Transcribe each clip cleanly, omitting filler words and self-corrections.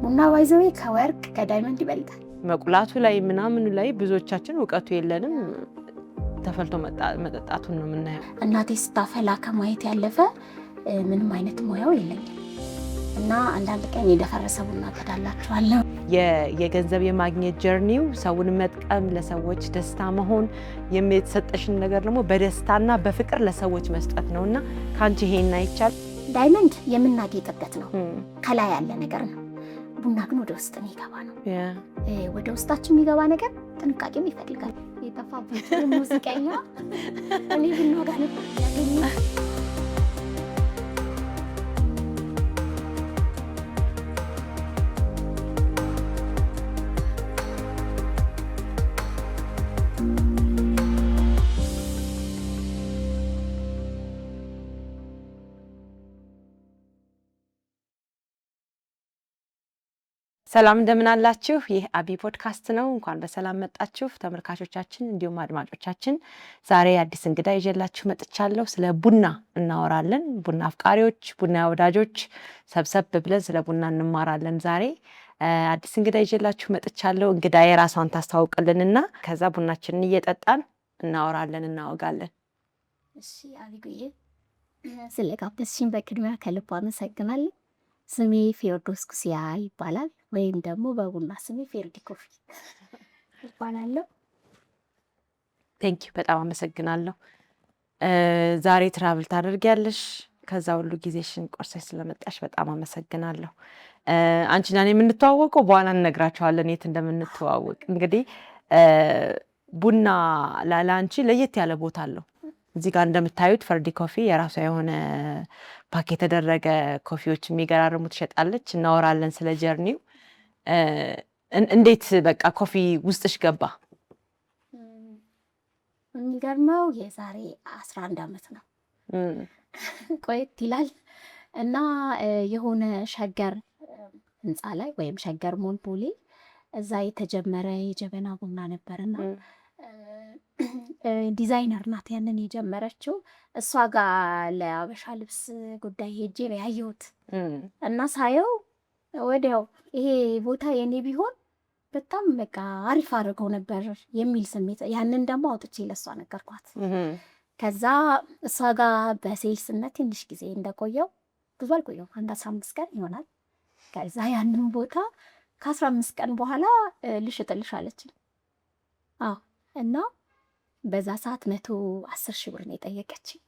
ቡና ባይዘው ከወርቅ ከዳይመንድ ይበልጣል። መቁላቱ ላይ ምናምኑ ላይ ብዙዎቻችን እውቀቱ የለንም። ተፈልቶ መጠጣቱን ነው የምናየው። እናቴ ስታፈላ ከማየት ያለፈ ምንም አይነት ሙያው የለኝም እና አንዳንድ ቀን የደፈረሰ ቡና ቀዳላችኋለሁ። የገንዘብ የማግኘት ጀርኒው ሰውን መጥቀም፣ ለሰዎች ደስታ መሆን፣ የተሰጠሽን ነገር ደግሞ በደስታና በፍቅር ለሰዎች መስጠት ነውና ካንቺ ይሄን አይቻል። ዳይመንድ የምናጌጥበት ነው፣ ከላይ ያለ ነገር ነው። ቡና ግን ወደ ውስጥ የሚገባ ነው። ወደ ውስጣችን የሚገባ ነገር ጥንቃቄም ይፈልጋል። የጠፋበት ሙዚቀኛ እኔ ቡና ጋር ነበር ያገኘው። ሰላም እንደምን አላችሁ? ይህ አቢ ፖድካስት ነው። እንኳን በሰላም መጣችሁ ተመልካቾቻችን እንዲሁም አድማጮቻችን። ዛሬ አዲስ እንግዳ ይዤላችሁ መጥቻለሁ። ስለ ቡና እናወራለን። ቡና አፍቃሪዎች፣ ቡና ወዳጆች ሰብሰብ ብለን ስለ ቡና እንማራለን። ዛሬ አዲስ እንግዳ ይዤላችሁ መጥቻለሁ። እንግዳ የራሷን ታስተዋውቅልንና ከዛ ቡናችንን እየጠጣን እናወራለን፣ እናወጋለን። እሺ አቢጉዬ፣ ስለ ጋበዝሽኝ በቅድሚያ ከልብ አመሰግናለሁ። ስሜ ፌርዶስ ኩሲያ ይባላል፣ ወይም ደግሞ በቡና ስሜ ፌርዲ ኮፊ ይባላለሁ። ቴንኪው፣ በጣም አመሰግናለሁ። ዛሬ ትራቭል ታደርጊያለሽ፣ ከዛ ሁሉ ጊዜሽን ቆርሰሽ ስለመጣሽ በጣም አመሰግናለሁ። አንቺና እኔ የምንተዋወቀው በኋላ እንነግራቸዋለን የት እንደምንተዋወቅ። እንግዲህ ቡና ለአንቺ ለየት ያለ ቦታ አለው። እዚህ ጋር እንደምታዩት ፈርዲ ኮፊ የራሷ የሆነ ፓክ የተደረገ ኮፊዎች የሚገራርሙ ትሸጣለች። እናወራለን ስለ ጀርኒው። እንዴት በቃ ኮፊ ውስጥሽ ገባ? የሚገርመው የዛሬ 11 ዓመት ነው፣ ቆየት ይላል እና የሆነ ሸገር ህንፃ ላይ ወይም ሸገር ሞል ቦሌ እዛ የተጀመረ የጀበና ቡና ነበርና ዲዛይነር ናት ያንን የጀመረችው። እሷ ጋር ለአበሻ ልብስ ጉዳይ ሄጄ ነው ያየሁት እና ሳየው ወዲያው ይሄ ቦታ የኔ ቢሆን በጣም በቃ አሪፍ አድርገው ነበር የሚል ስሜት፣ ያንን ደግሞ አውጥቼ ለእሷ ነገርኳት። ከዛ እሷ ጋር በሴልስነት ትንሽ ጊዜ እንደቆየው ብዙ አልቆየው፣ አንድ 15 ቀን ይሆናል። ከዛ ያንን ቦታ ከ15 ቀን በኋላ ልሽጥልሽ አለችኝ። እና በዛ ሰዓት 110 ሺህ ብር ነው የጠየቀችኝ።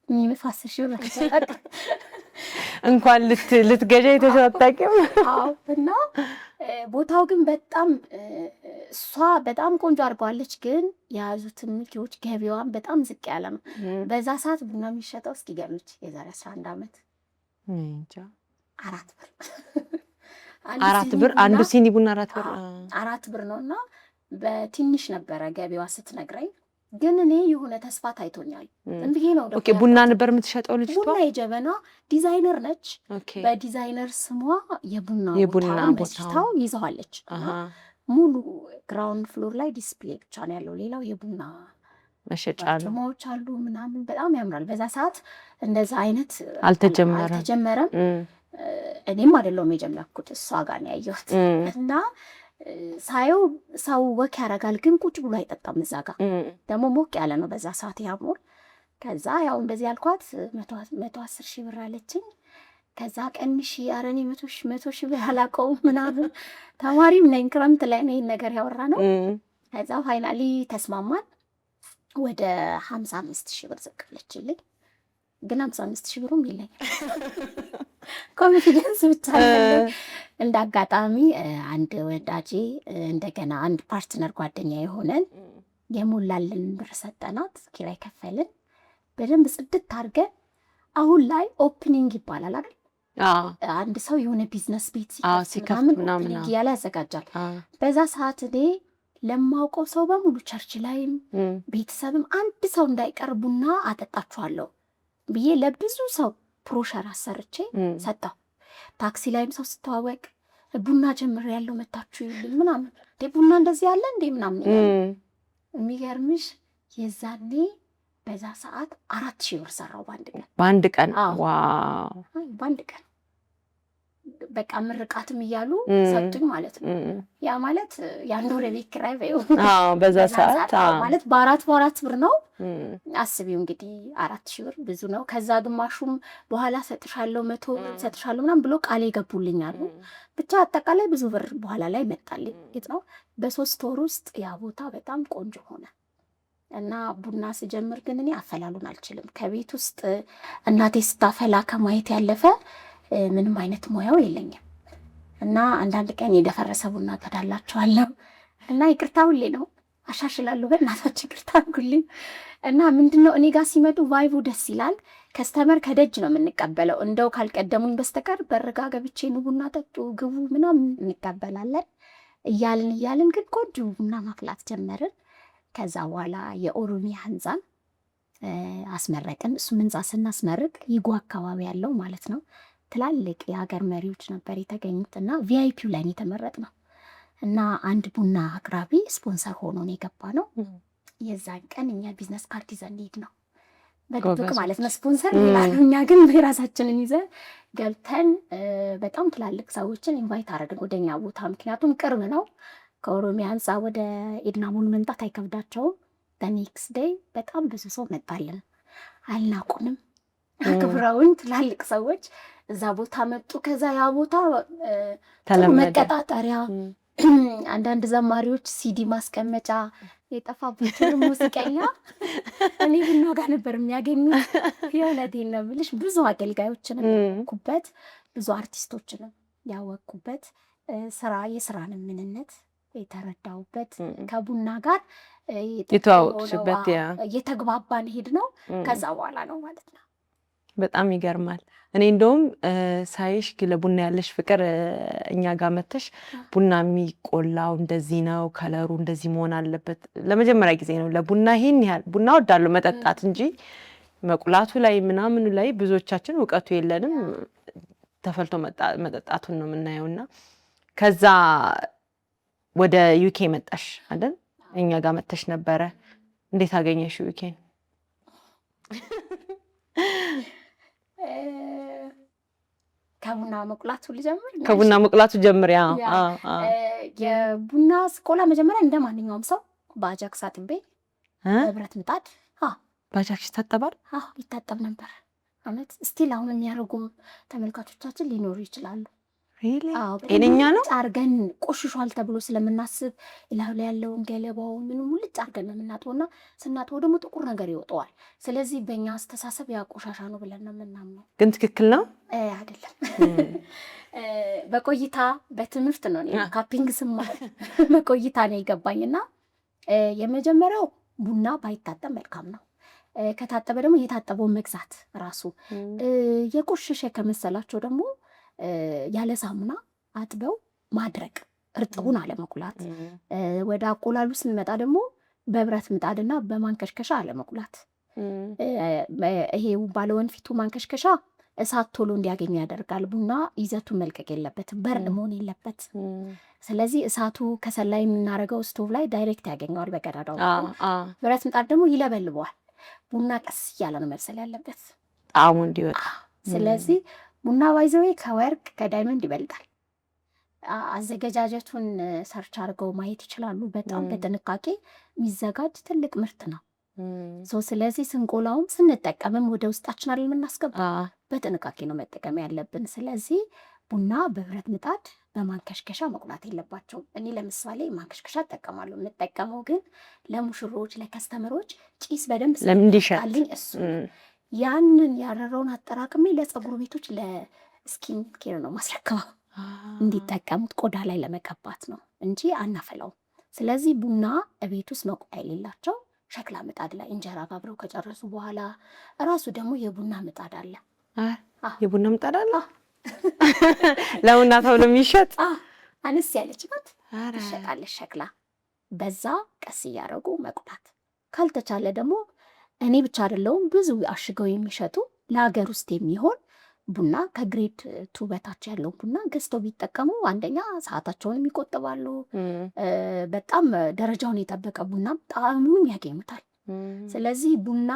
የሚመፍ 10 ሺህ ብር አልሰጣት እንኳን ልትገዣ የተሰጣቂው። እና ቦታው ግን በጣም እሷ በጣም ቆንጆ አድርገዋለች፣ ግን የያዙትን ሚኪዎች ገቢዋን በጣም ዝቅ ያለ ነው። በዛ ሰዓት ቡና የሚሸጠው እስኪ ገምች፣ የዛሬ 11 ዓመት 4 ብር አንዱ ሲኒ ቡና 4 ብር ነው እና በትንሽ ነበረ ገቢዋ ስትነግረኝ። ግን እኔ የሆነ ተስፋ ታይቶኛል። እንዴ ነው ኦኬ። ቡና ነበር የምትሸጠው ልጅቷ። ቡና የጀበና ዲዛይነር ነች። በዲዛይነር ስሟ የቡና ቦታው ይዘዋለች። ሙሉ ግራውንድ ፍሎር ላይ ዲስፕሌይ ብቻ ነው ያለው፣ ሌላው የቡና መሸጫ ነው አሉ ምናምን። በጣም ያምራል። በዛ ሰዓት እንደዛ አይነት አልተጀመረም። እኔም አይደለሁም የጀመርኩት፣ እሷ ጋር ነው ያየሁት እና ሳየው ሰው ወክ ያደርጋል፣ ግን ቁጭ ብሎ አይጠጣም። እዛ ጋር ደግሞ ሞቅ ያለ ነው በዛ ሰዓት ያሞር። ከዛ ያው እንደዚህ ያልኳት 110 ሺህ ብር አለችኝ። ከዛ ቀንሽ ያረኔ 100 ሺህ ብር አላውቀውም ምናምን፣ ተማሪም ነኝ፣ ክረምት ላይ ነው ይሄን ነገር ያወራ ነው። ከዛ ፋይናሊ ተስማማን። ወደ 55 ሺህ ብር ዝቅ አለችልኝ። ግን 55 ሺህ ብሩም የለኝም፣ ኮንፊደንስ ብቻ ነው። እንደ አጋጣሚ አንድ ወዳጄ እንደገና አንድ ፓርትነር ጓደኛ የሆነን የሞላልን ብር ሰጠናት፣ ኪራይ ከፈልን በደንብ ጽድት አድርገን። አሁን ላይ ኦፕኒንግ ይባላል አይደል? አንድ ሰው የሆነ ቢዝነስ ቤት ሲከፍት ምናምን ያለ ያዘጋጃል። በዛ ሰዓት እኔ ለማውቀው ሰው በሙሉ ቸርች ላይም ቤተሰብም አንድ ሰው እንዳይቀር ቡና አጠጣችኋለሁ ብዬ ለብዙ ሰው ፕሮሸር አሰርቼ ሰጠው። ታክሲ ላይም ሰው ስተዋወቅ ቡና ጀምር ያለው መታችሁ ይልኝ ምናምን፣ ቡና እንደዚህ ያለ እንዴ ምናምን። የሚገርምሽ የዛኔ በዛ ሰዓት 4000 ብር ሰራው በአንድ ቀን። ዋው! በአንድ ቀን በቃ ምርቃትም እያሉ ሰጡኝ ማለት ነው። ያ ማለት የአንድ ወር ቤት ኪራይ በይው በዛ ሰዓት ማለት በአራት ብር ነው። አስቢው እንግዲህ 4000 ብር ብዙ ነው። ከዛ ግማሹም በኋላ ሰጥሻለሁ 100 ብር ሰጥሻለሁ ምናምን ብሎ ቃል ይገቡልኛል። ብቻ አጠቃላይ ብዙ ብር በኋላ ላይ መጣልኝ። ጌጥ ነው። በ3 ወር ውስጥ ያ ቦታ በጣም ቆንጆ ሆነ እና ቡና ስጀምር ግን እኔ አፈላሉን አልችልም። ከቤት ውስጥ እናቴ ስታፈላ ከማየት ያለፈ ምንም አይነት ሙያው የለኝም። እና አንዳንድ ቀን የደፈረሰ ቡና ቀዳላቸዋለሁ እና ይቅርታ ሁሌ ነው አሻሽላለሁ። በእናታችሁ ይቅርታ አድርጉልኝ። እና ምንድነው እኔ ጋር ሲመጡ ቫይቡ ደስ ይላል። ከስተመር ከደጅ ነው የምንቀበለው። እንደው ካልቀደሙኝ በስተቀር በርጋ ገብቼ ኑ ቡና ጠጡ ግቡ ምናምን እንቀበላለን። እያልን ግን ቆንጆ ቡና ማፍላት ጀመርን። ከዛ በኋላ የኦሮሚያ ህንፃን አስመረቅን። እሱም ህንፃ ስናስመርቅ ይጎ አካባቢ ያለው ማለት ነው ትላልቅ የሀገር መሪዎች ነበር የተገኙት እና ቪአይፒው ላይ የተመረጥ ነው እና አንድ ቡና አቅራቢ ስፖንሰር ሆኖ ነው የገባ ነው። የዛን ቀን እኛ ቢዝነስ ካርድ ይዘን ሄድ ነው በድብቅ ማለት ነው። ስፖንሰር ሌላ ነው፣ እኛ ግን የራሳችንን ይዘን ገብተን በጣም ትላልቅ ሰዎችን ኢንቫይት አደረግን ወደኛ ቦታ። ምክንያቱም ቅርብ ነው። ከኦሮሚያ ህንፃ ወደ ኤድና ሞል መምጣት አይከብዳቸውም። በኔክስት ዴይ በጣም ብዙ ሰው መጣልን። አልናቁንም፣ አክብረውኝ ትላልቅ ሰዎች እዛ ቦታ መጡ። ከዛ ያ ቦታ መቀጣጠሪያ፣ አንዳንድ ዘማሪዎች ሲዲ ማስቀመጫ፣ የጠፋባቸው ሙዚቀኛ እኔ ቡና ጋር ነበር የሚያገኙት። የእውነቴን ነው የምልሽ። ብዙ አገልጋዮችንም ያወቅኩበት፣ ብዙ አርቲስቶችንም ያወቅኩበት፣ የስራንም ምንነት የተረዳሁበት፣ ከቡና ጋር የተዋወቅሽበት የተግባባን ሄድ ነው። ከዛ በኋላ ነው ማለት ነው። በጣም ይገርማል። እኔ እንደውም ሳይሽ ለቡና ያለሽ ፍቅር እኛ ጋር መተሽ ቡና የሚቆላው እንደዚህ ነው፣ ከለሩ እንደዚህ መሆን አለበት። ለመጀመሪያ ጊዜ ነው ለቡና ይሄን ያህል ቡና ወዳለሁ መጠጣት እንጂ መቁላቱ ላይ ምናምኑ ላይ ብዙዎቻችን እውቀቱ የለንም። ተፈልቶ መጠጣቱን ነው የምናየውና ከዛ ወደ ዩኬ መጣሽ አይደል? እኛ ጋር መተሽ ነበረ። እንዴት አገኘሽ ዩኬን? ከቡና መቁላቱ ልጀምር። ከቡና መቁላቱ ጀምር። የቡና ስቆላ መጀመሪያ እንደ ማንኛውም ሰው በአጃክስ አጥቤ በብረት ምጣድ። በአጃክስ ይታጠባል? ይታጠብ ነበር። እውነት ስቲል አሁን የሚያደርጉ ተመልካቾቻችን ሊኖሩ ይችላሉ። ጤነኛ ነው አርገን ቆሽሿል ተብሎ ስለምናስብ እላው ላይ ያለውን ገለባው ምንም ሙልጭ አርገን ነው የምናጥበው እና ስናጥበው ደግሞ ጥቁር ነገር ይወጣዋል። ስለዚህ በእኛ አስተሳሰብ ያ ቆሻሻ ነው ብለን ነው የምናምነው። ግን ትክክል ነው አይደለም። በቆይታ በትምህርት ነው ካፒንግ ስማር በቆይታ ነው የገባኝና የመጀመሪያው ቡና ባይታጠብ መልካም ነው። ከታጠበ ደግሞ የታጠበውን መግዛት ራሱ የቆሸሸ ከመሰላቸው ደግሞ ያለ ሳሙና አጥበው ማድረቅ፣ እርጥቡን አለመቁላት። ወደ አቆላሉ ስንመጣ ደግሞ በብረት ምጣድና በማንከሽከሻ አለመቁላት። ይሄ ባለወንፊቱ ማንከሽከሻ እሳት ቶሎ እንዲያገኙ ያደርጋል። ቡና ይዘቱን መልቀቅ የለበትም፣ በርድ መሆን የለበት። ስለዚህ እሳቱ ከሰል ላይ የምናደርገው ስቶቭ ላይ ዳይሬክት ያገኘዋል በቀዳዳው። ብረት ምጣድ ደግሞ ይለበልበዋል። ቡና ቀስ እያለ ነው መብሰል ያለበት ጣዕሙ እንዲወጣ። ስለዚህ ቡና ባይዘዌ ከወርቅ ከዳይመንድ ይበልጣል። አዘገጃጀቱን ሰርች አድርገው ማየት ይችላሉ። በጣም በጥንቃቄ የሚዘጋጅ ትልቅ ምርት ነው። ስለዚህ ስንቆላውም ስንጠቀምም ወደ ውስጣችን አይደል የምናስገባ፣ በጥንቃቄ ነው መጠቀም ያለብን። ስለዚህ ቡና በብረት ምጣድ በማንከሽከሻ መቁላት የለባቸውም። እኔ ለምሳሌ ማንከሽከሻ እጠቀማለሁ። የምጠቀመው ግን ለሙሽሮች፣ ለከስተመሮች ጭስ በደንብ ስለሚሸጣልኝ እሱ ያንን ያረረውን አጠራቅሜ ለፀጉር ቤቶች ለስኪን ኬር ነው ማስረክበው እንዲጠቀሙት፣ ቆዳ ላይ ለመቀባት ነው እንጂ አናፈላውም። ስለዚህ ቡና እቤት ውስጥ መቁያ የሌላቸው ሸክላ ምጣድ ላይ እንጀራ ጋብረው ከጨረሱ በኋላ እራሱ ደግሞ የቡና ምጣድ አለ። የቡና ምጣድ አለ ለቡና ተብሎ የሚሸጥ አነስ ያለች ናት፣ ትሸጣለች ሸክላ። በዛ ቀስ እያደረጉ መቁላት። ካልተቻለ ደግሞ እኔ ብቻ አይደለሁም ብዙ አሽገው የሚሸጡ ለሀገር ውስጥ የሚሆን ቡና ከግሬድ 2 በታች ያለው ቡና ገዝተው ቢጠቀሙ አንደኛ ሰዓታቸውንም ይቆጥባሉ። በጣም ደረጃውን የጠበቀ ቡና ጣዕሙን ያገኙታል። ስለዚህ ቡና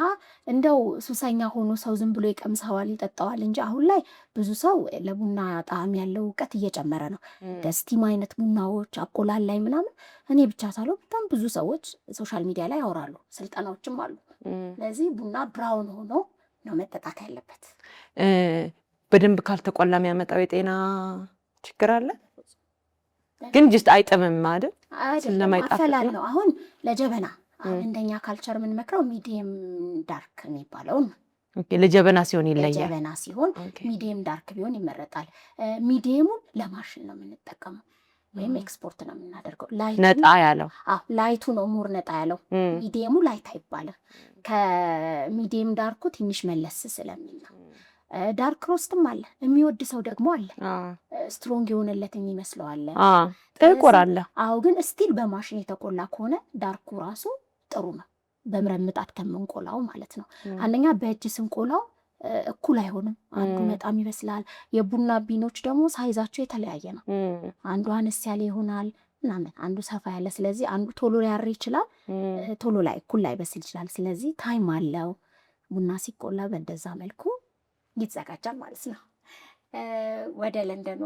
እንደው ሱሰኛ ሆኖ ሰው ዝም ብሎ ይቀምሰዋል ይጠጣዋል እንጂ አሁን ላይ ብዙ ሰው ለቡና ጣዕም ያለው እውቀት እየጨመረ ነው። ደስቲም አይነት ቡናዎች አቆላል ላይ ምናምን እኔ ብቻ ሳልሆን በጣም ብዙ ሰዎች ሶሻል ሚዲያ ላይ ያወራሉ፣ ስልጠናዎችም አሉ። ስለዚህ ቡና ብራውን ሆኖ ነው መጠጣት ያለበት። በደንብ ካልተቆላ የሚያመጣው የጤና ችግር አለ? ግን ጅስት አይጥምም አይደል? አፈላል ነው። አሁን ለጀበና እንደኛ ካልቸር የምንመክረው ሚዲየም ዳርክ የሚባለውን ለጀበና ሲሆን ይለያል። ለጀበና ሲሆን ሚዲየም ዳርክ ቢሆን ይመረጣል። ሚዲየሙን ለማሽን ነው የምንጠቀመው ወይም ኤክስፖርት ነው የምናደርገው። ነጣ ያለው ላይቱ ነው ሙር ነጣ ያለው። ሚዲየሙ ላይት አይባልም። ከሚዲየም ዳርኩ ትንሽ መለስ ስለሚል ነው። ዳርክ ሮስትም አለ የሚወድ ሰው ደግሞ አለ። ስትሮንግ የሆነለት የሚመስለው አለ። ጥቁር አለ። አዎ፣ ግን ስቲል በማሽን የተቆላ ከሆነ ዳርኩ ራሱ ጥሩ ነው፣ በምረምጣት ከምንቆላው ማለት ነው። አንደኛ በእጅ ስንቆላው እኩል አይሆንም። አንዱ በጣም ይበስላል። የቡና ቢኖች ደግሞ ሳይዛቸው የተለያየ ነው። አንዱ አነስ ያለ ይሆናል ምናምን፣ አንዱ ሰፋ ያለ። ስለዚህ አንዱ ቶሎ ሊያር ይችላል፣ ቶሎ ላይ እኩል ላይ በስል ይችላል። ስለዚህ ታይም አለው። ቡና ሲቆላ በእንደዛ መልኩ ይዘጋጃል ማለት ነው። ወደ ለንደን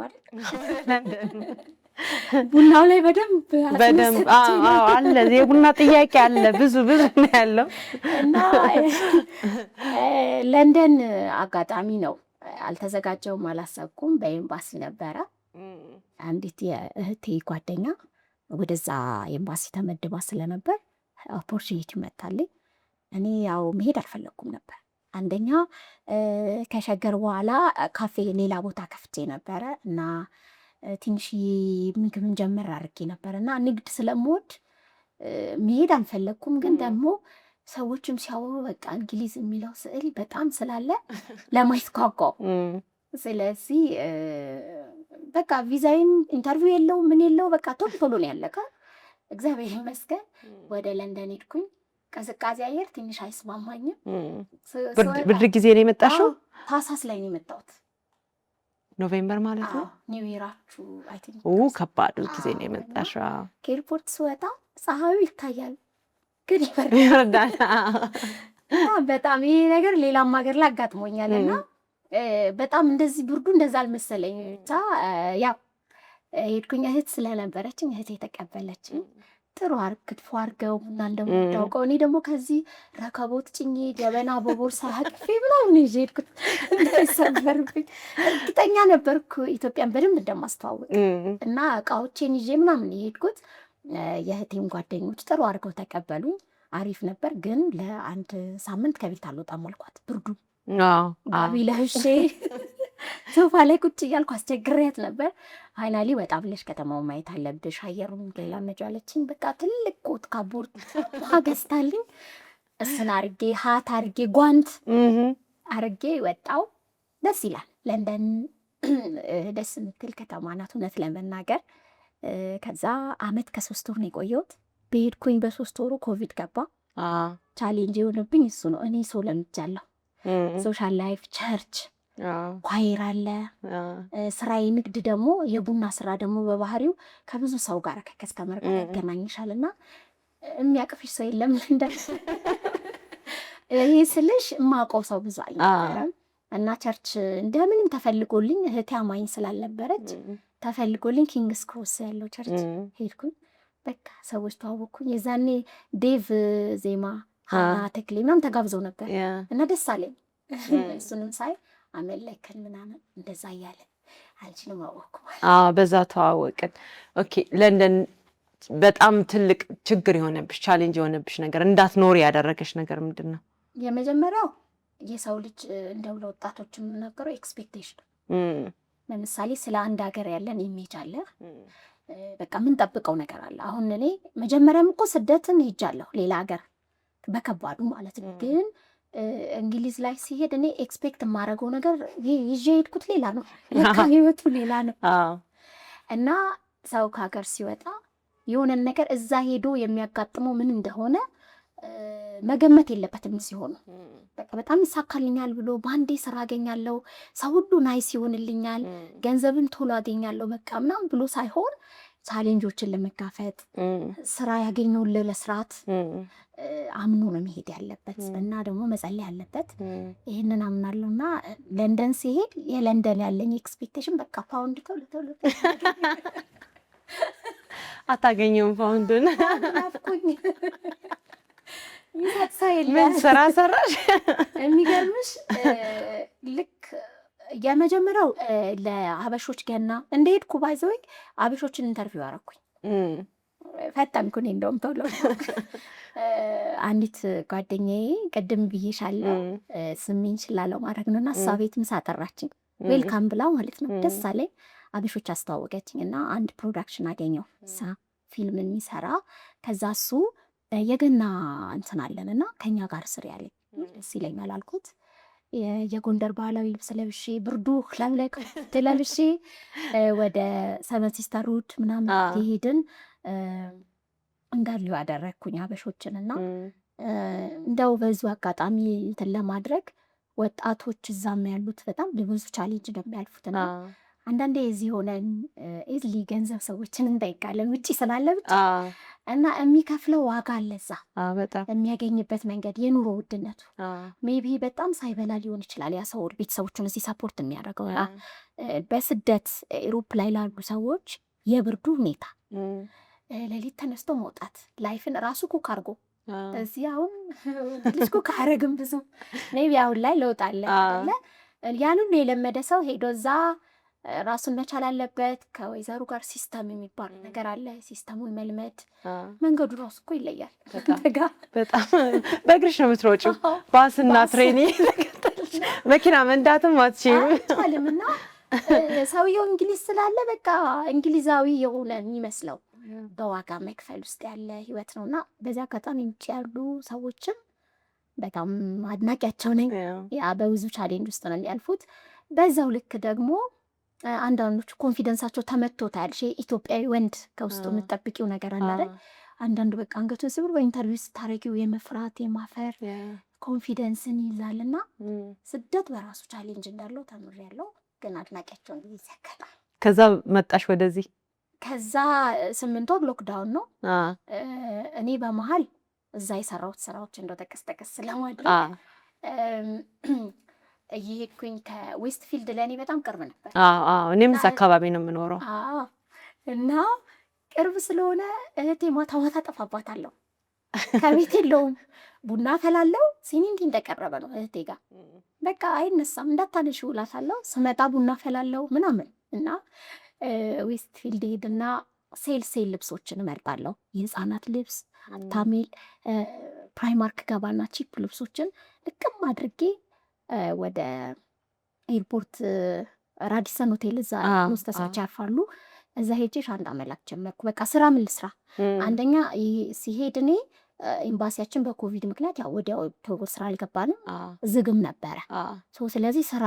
ቡናው ላይ በደንብ አለ። የቡና ጥያቄ አለ፣ ብዙ ነው ያለው እና ለንደን አጋጣሚ ነው አልተዘጋጀውም፣ አላሰብኩም። በኤምባሲ ነበረ። አንዲት የእህቴ ጓደኛ ወደዛ ኤምባሲ ተመድባ ስለነበር ኦፖርቹኒቲ መታለኝ። እኔ ያው መሄድ አልፈለግኩም ነበር። አንደኛ ከሸገር በኋላ ካፌ ሌላ ቦታ ከፍቼ ነበረ እና ትንሽ ምግብን ጀመር አድርጌ ነበር እና ንግድ ስለምወድ መሄድ አልፈለግኩም። ግን ደግሞ ሰዎችም ሲያወሩ በቃ እንግሊዝ የሚለው ስዕል በጣም ስላለ ለማየት ጓጓው። ስለዚህ በቃ ቪዛይም ኢንተርቪው የለው ምን የለው በቃ ቶሎ ነው ያለቀው። እግዚአብሔር ይመስገን ወደ ለንደን ሄድኩኝ። ቀዝቃዜ አየር ትንሽ አይስማማኝም። ብርድ ጊዜ ነው የመጣሽው? ታህሳስ ላይ ነው የመጣሁት። ኖቬምበር ማለት ነው። ኒው ይራችሁ አይ ቲንክ ከባድ ጊዜ ነው የመጣሽው። ከኤርፖርት ስወጣ ፀሐዩ ይታያል፣ ግን ይበርዳል በጣም። ይሄ ነገር ሌላም ሀገር ላይ አጋጥሞኛል እና በጣም እንደዚህ ብርዱ እንደዛ አልመሰለኝ። ብቻ ያው ሄድኩኝ። እህት ስለነበረችኝ እህት የተቀበለችኝ ጥሩ ክትፎ አድርገው ቡና እንደምታውቀው። እኔ ደግሞ ከዚህ ረከቦት ጭኜ ጀበና በቦርሳ አቅፌ ምናምን ይዤ ሄድኩት እንዳይሰበርብኝ። እርግጠኛ ነበርኩ ኢትዮጵያን በደንብ እንደማስተዋወቅ እና እቃዎቼን ይዤ ምናምን የሄድኩት። የእህቴም ጓደኞች ጥሩ አድርገው ተቀበሉኝ። አሪፍ ነበር። ግን ለአንድ ሳምንት ከቤት አልወጣም አልኳት። ብርዱ ጋቢ ለብሼ ሶፋ ላይ ቁጭ እያልኩ አስቸግሬያት ነበር። ፋይናሊ ወጣ ብለሽ ከተማው ማየት አለብሽ፣ አየሩን ሌላ መጃለችኝ። በቃ ትልቅ ኮት ካቦርድ ገዝታልኝ እሱን አርጌ ሀት አርጌ ጓንት አርጌ ወጣው። ደስ ይላል። ለንደን ደስ የምትል ከተማ ናት እውነት ለመናገር። ከዛ አመት ከ3 ወር ነው የቆየሁት። በሄድኩኝ በ3 ወሩ ኮቪድ ገባ። ቻሌንጅ የሆነብኝ እሱ ነው። እኔ ሰው ለምጃለሁ። ሶሻል ላይፍ፣ ቸርች፣ ኳይር አለ ስራዬ። ንግድ ደግሞ የቡና ስራ ደግሞ በባህሪው ከብዙ ሰው ጋር ከከስተመር ጋር ያገናኝሻል እና የሚያቅፍሽ ሰው የለም። ይሄ ስልሽ የማውቀው ሰው ብዙ አልነበረም እና ቸርች እንደምንም ተፈልጎልኝ እህቴ አማኝ ስላልነበረች ተፈልጎልኝ ኪንግስ ክሮስ ያለው ቸርች ሄድኩኝ። በቃ ሰዎች ተዋወቅኩኝ። የዛኔ ዴቭ ዜማ ተክሌ ምናምን ተጋብዘው ነበር እና ደስ አለኝ። እሱንም ሳይ አመለክን ምናምን እንደዛ እያለ አንቺንም አወቅኩ። በዛ ተዋወቅን። ኦኬ። ለንደን በጣም ትልቅ ችግር የሆነብሽ ቻሌንጅ የሆነብሽ ነገር እንዳትኖሪ ያደረገሽ ነገር ምንድን ነው? የመጀመሪያው የሰው ልጅ እንደው ለወጣቶች የምናገረው ኤክስፔክቴሽን። ለምሳሌ ስለ አንድ ሀገር ያለን ኢሜጅ አለ። በቃ የምንጠብቀው ነገር አለ። አሁን እኔ መጀመሪያም እኮ ስደትን ሄጃለሁ ሌላ ሀገር በከባዱ ማለት ነው። ግን እንግሊዝ ላይ ሲሄድ እኔ ኤክስፔክት የማደርገው ነገር ይዤ ሄድኩት ሌላ ነው፣ ለካ ህይወቱ ሌላ ነው። እና ሰው ከሀገር ሲወጣ የሆነን ነገር እዛ ሄዶ የሚያጋጥመው ምን እንደሆነ መገመት የለበትም። ሲሆኑ በቃ በጣም ይሳካልኛል ብሎ በአንዴ ስራ አገኛለሁ፣ ሰው ሁሉ ናይስ ይሆንልኛል፣ ገንዘብን ቶሎ አገኛለሁ በቃ ምናምን ብሎ ሳይሆን ቻሌንጆችን ለመጋፈጥ ስራ ያገኘውን ለስርዓት አምኖ ነው መሄድ ያለበት እና ደግሞ መጸለይ ያለበት። ይህንን አምናለሁ እና ለንደን ሲሄድ የለንደን ያለኝ ኤክስፔክቴሽን በቃ ፓውንድ ቶሎ ቶሎ አታገኘውም ፓውንዱን ናፍቆኝ ሰው የለ ምን ስራ ሰራሽ? የሚገርምሽ ልክ የመጀመሪያው ለሀበሾች ገና እንደሄድኩ ባይዘወይ ሀበሾችን ኢንተርቪው አደረኩኝ። ፈጠንኩኝ እንደውም ቶሎ አንዲት ጓደኛዬ ቅድም ብዬሻለሁ ስሜን ችላለው ማድረግ ነው እና እሷ ቤት ምሳ ጠራችኝ። ዌልካም ብላ ማለት ነው። ደስ አለኝ። ሀበሾች አስተዋወቀችኝ እና አንድ ፕሮዳክሽን አገኘው እሳ ፊልም የሚሰራ ከዛ እሱ የገና እንትን አለን እና ከኛ ጋር ስር ያለኝ ደስ ይለኛል አልኩት። የጎንደር ባህላዊ ልብስ ለብሼ ብርዱ ላይ ለብሼ ወደ ሰቨን ሲስተርሁድ ምናምን የሄድን እንዳሉ ያደረግኩኝ ሀበሾችን እና እንደው በዙ አጋጣሚ እንትን ለማድረግ ወጣቶች እዛም ያሉት በጣም ብዙ ቻሌንጅ እንደሚያልፉትና አንዳንዴ እዚህ ሆነን ኢዝሊ ገንዘብ ሰዎችን እንጠይቃለን ውጭ ስላለ ብቻ እና የሚከፍለው ዋጋ አለዛ በጣም የሚያገኝበት መንገድ የኑሮ ውድነቱ ሜቢ በጣም ሳይበላ ሊሆን ይችላል። ያ ሰው ቤተሰቦቹን እዚህ ሰፖርት የሚያደርገው በስደት ኤሮፕ ላይ ላሉ ሰዎች የብርዱ ሁኔታ ሌሊት ተነስቶ መውጣት ላይፍን ራሱ ኩክ አድርጎ እዚህ አሁን ልጅ ኩክ አያደርግም ብዙ ሜቢ አሁን ላይ ለውጥ አለ አለ ያንን የለመደ ሰው ሄዶ እዛ ራሱን መቻል አለበት። ከወይዘሩ ጋር ሲስተም የሚባል ነገር አለ። ሲስተሙን መልመድ መንገዱ ራሱ እኮ ይለያል። በጣም በእግርሽ ነው የምትሮጪው። ባስና ትሬኒ መኪና መንዳትም አትችይም እና ሰውየው እንግሊዝ ስላለ በቃ እንግሊዛዊ የሆነ የሚመስለው በዋጋ መክፈል ውስጥ ያለ ህይወት ነው እና በዚህ አጋጣሚ ውጭ ያሉ ሰዎችም በጣም አድናቂያቸው ነኝ። ያ በብዙ ቻሌንጅ ውስጥ ነው የሚያልፉት። በዛው ልክ ደግሞ አንዳንዶቹ ኮንፊደንሳቸው ተመቶ ታያለሽ። ኢትዮጵያዊ ወንድ ከውስጡ የምትጠብቂው ነገር አለ አይደል? አንዳንዱ በቃ አንገቱን ስብር በኢንተርቪው ስታረጊው የመፍራት የማፈር ኮንፊደንስን ይይዛልና ስደት በራሱ ቻሌንጅ እንዳለው ተምሬያለሁ። ግን አድናቂያቸውን ጊዜ ያከታል። ከዛ መጣሽ ወደዚህ? ከዛ 8 ወር ሎክዳውን ነው። እኔ በመሀል እዛ የሰራሁት ስራዎች እንደው ጠቀስ ስለማድረግ እየሄድኩኝ ከዌስት ፊልድ ለእኔ በጣም ቅርብ ነበር። እኔም እዛ አካባቢ ነው የምኖረው እና ቅርብ ስለሆነ እህቴ ማታ ማታ ጠፋባታለሁ። ከቤት የለውም። ቡና ፈላለው ሲኒ እንዲህ እንደቀረበ ነው እህቴ ጋር በቃ አይነሳም እንዳታነሽ ውላታለሁ። ስመጣ ቡና ፈላለው ምናምን እና ዌስት ፊልድ ሄድና ሴል ልብሶችን እመርጣለሁ። የህፃናት ልብስ ታሜል ፕራይማርክ ገባና ቺፕ ልብሶችን ልቅም አድርጌ ወደ ኤርፖርት ራዲሰን ሆቴል እዛ ሆስተሶች ያርፋሉ። እዛ ሄጄ ሻንጣ መላክ ጀመርኩ። በቃ ስራ ምን ልስራ? አንደኛ ሲሄድ እኔ ኤምባሲያችን በኮቪድ ምክንያት ያው ወዲያው ስራ አልገባንም፣ ዝግም ነበረ። ስለዚህ ስራ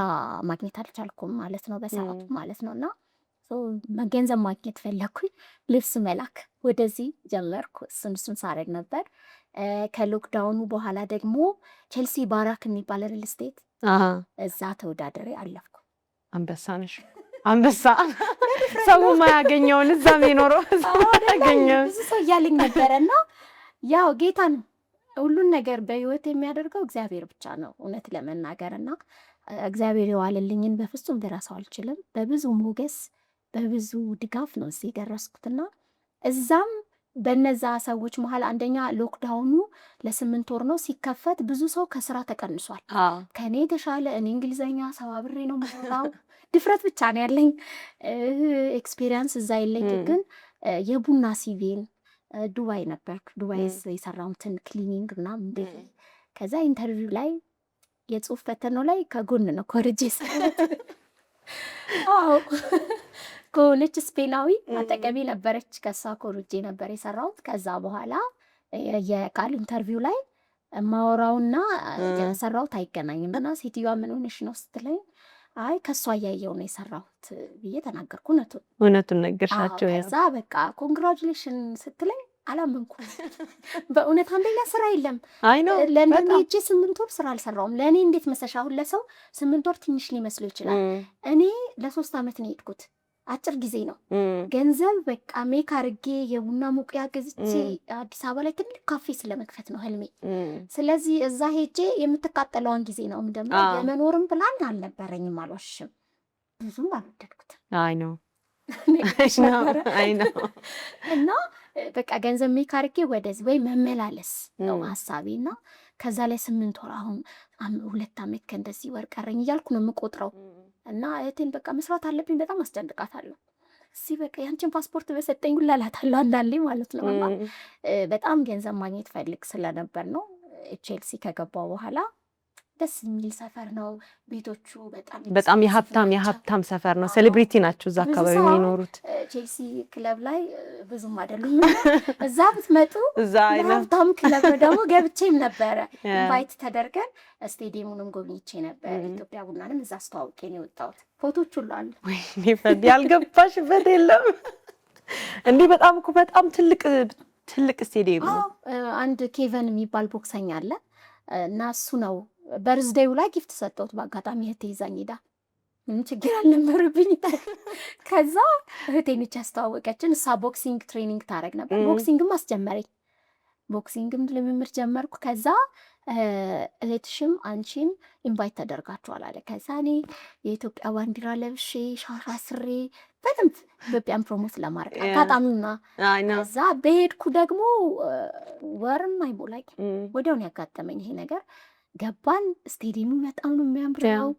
ማግኘት አልቻልኩም ማለት ነው በሰዓቱ ማለት ነው። እና ገንዘብ ማግኘት ፈለኩኝ። ልብስ መላክ ወደዚህ ጀመርኩ። እሱን ሳረግ ነበር። ከሎክዳውኑ በኋላ ደግሞ ቼልሲ ባራክ የሚባል ሪል ስቴት እዛ ተወዳደሬ አለፍኩ። አንበሳ ነሽ አንበሳ። ሰው ማያገኘውን እዛ የሚኖረው ብዙ ሰው እያለኝ ነበረና ያው ጌታን ሁሉን ነገር በህይወት የሚያደርገው እግዚአብሔር ብቻ ነው እውነት ለመናገር እና እግዚአብሔር የዋለልኝን በፍጹም ልረሳው አልችልም። በብዙ ሞገስ በብዙ ድጋፍ ነው እዚህ የደረስኩትና እዛም በነዛ ሰዎች መሀል አንደኛ ሎክዳውኑ ለ8 ወር ነው። ሲከፈት ብዙ ሰው ከስራ ተቀንሷል። ከኔ የተሻለ እኔ እንግሊዘኛ ሰባብሬ ነው የምሰራው። ድፍረት ብቻ ነው ያለኝ፣ ኤክስፔሪንስ እዛ የለኝ። ግን የቡና ሲቪል ዱባይ ነበርኩ። ዱባይ የሰራሁትን ክሊኒንግ ምናምን ከዛ ኢንተርቪው ላይ የጽሁፍ ፈተናው ላይ ከጎን ነው ኮርጄ ሰራት ከሆነች ስፔናዊ አጠገቤ ነበረች። ከሷ ኮርጄ ነበር የሰራሁት። ከዛ በኋላ የቃል ኢንተርቪው ላይ ማወራውና የሰራሁት አይገናኝም እና ሴትዮዋ ምን ሆነሽ ነው ስትለኝ አይ ከሷ እያየው ነው የሰራሁት ብዬ ተናገርኩ። እውነቱን ነገርሻቸው? ከዛ በቃ ኮንግራጁሌሽን ስትለኝ አላመንኩም። በእውነት አንደኛ ስራ የለም። ለእንደኔ ሄጄ 8 ወር ስራ አልሰራውም። ለእኔ እንዴት መሰሻ አሁን ለሰው 8 ወር ትንሽ ሊመስለው ይችላል። እኔ ለ3 ዓመት ነው የሄድኩት። አጭር ጊዜ ነው ገንዘብ በቃ ሜክ አድርጌ የቡና ሙቂያ ገዝቼ አዲስ አበባ ላይ ትልቅ ካፌ ስለመክፈት ነው ህልሜ። ስለዚህ እዛ ሄጄ የምትቃጠለዋን ጊዜ ነው ደግሞ የመኖርም ፕላን አልነበረኝም፣ አልዋሽም። ብዙም አልወደድኩትም። አይ ነው እና በቃ ገንዘብ ሜክ አድርጌ ወደዚህ ወይ መመላለስ ነው ሀሳቤ። እና ከዛ ላይ 8 ወር አሁን 2 ዓመት ከእንደዚህ ወር ቀረኝ እያልኩ ነው የምቆጥረው። እና እህቴን በቃ መስራት አለብኝ በጣም አስጨንቃታለሁ። እዚህ በቃ ያንቺን ፓስፖርት በሰጠኝ ሁላ እላታለሁ አንዳንዴ ማለት ነው። እና በጣም ገንዘብ ማግኘት ፈልግ ስለነበር ነው ቼልሲ ከገባው በኋላ ደስ የሚል ሰፈር ነው። ቤቶቹ በጣም የሀብታም ሰፈር ነው። ሴሌብሪቲ ናቸው እዛ አካባቢ የሚኖሩት። ቼልሲ ክለብ ላይ ብዙም አይደሉም። እዛ ብትመጡ የሀብታም ክለብ ደግሞ ገብቼም ነበረ። ኢንቫይት ተደርገን ስቴዲየሙንም ጎብኝቼ ነበር። ኢትዮጵያ ቡናንም እዛ አስተዋውቄ ነው የወጣሁት። ፎቶች ሁሉ አሉ። ወይኔ ያልገባሽበት የለም እንዲህ በጣም እኮ በጣም ትልቅ ስቴዲየም ነው። አንድ ኬቨን የሚባል ቦክሰኛ አለ እና እሱ ነው በርዝዴዩ ላይ ጊፍት ሰጠሁት። በአጋጣሚ እህቴ ይዛኝ ሄዳ ምንም ችግር አልነበረብኝ። ከዛ እህቴ ነች ያስተዋወቀችን። እሷ ቦክሲንግ ትሬኒንግ ታደርግ ነበር። ቦክሲንግም አስጀመረኝ። ቦክሲንግም ልምምድ ጀመርኩ። ከዛ እህትሽም አንቺም ኢንቫይት ተደርጋችኋል አለ። ከዛ እኔ የኢትዮጵያ ባንዲራ ለብሼ ሻሻ ስሬ በደንብ ኢትዮጵያን ፕሮሞት ለማድረግ አጋጣሚውና ከዛ በሄድኩ ደግሞ ወርም አይሞላኝ ወዲያውን ያጋጠመኝ ይሄ ነገር። ገባን። ስቴዲየሙ በጣም ነው የሚያምረው።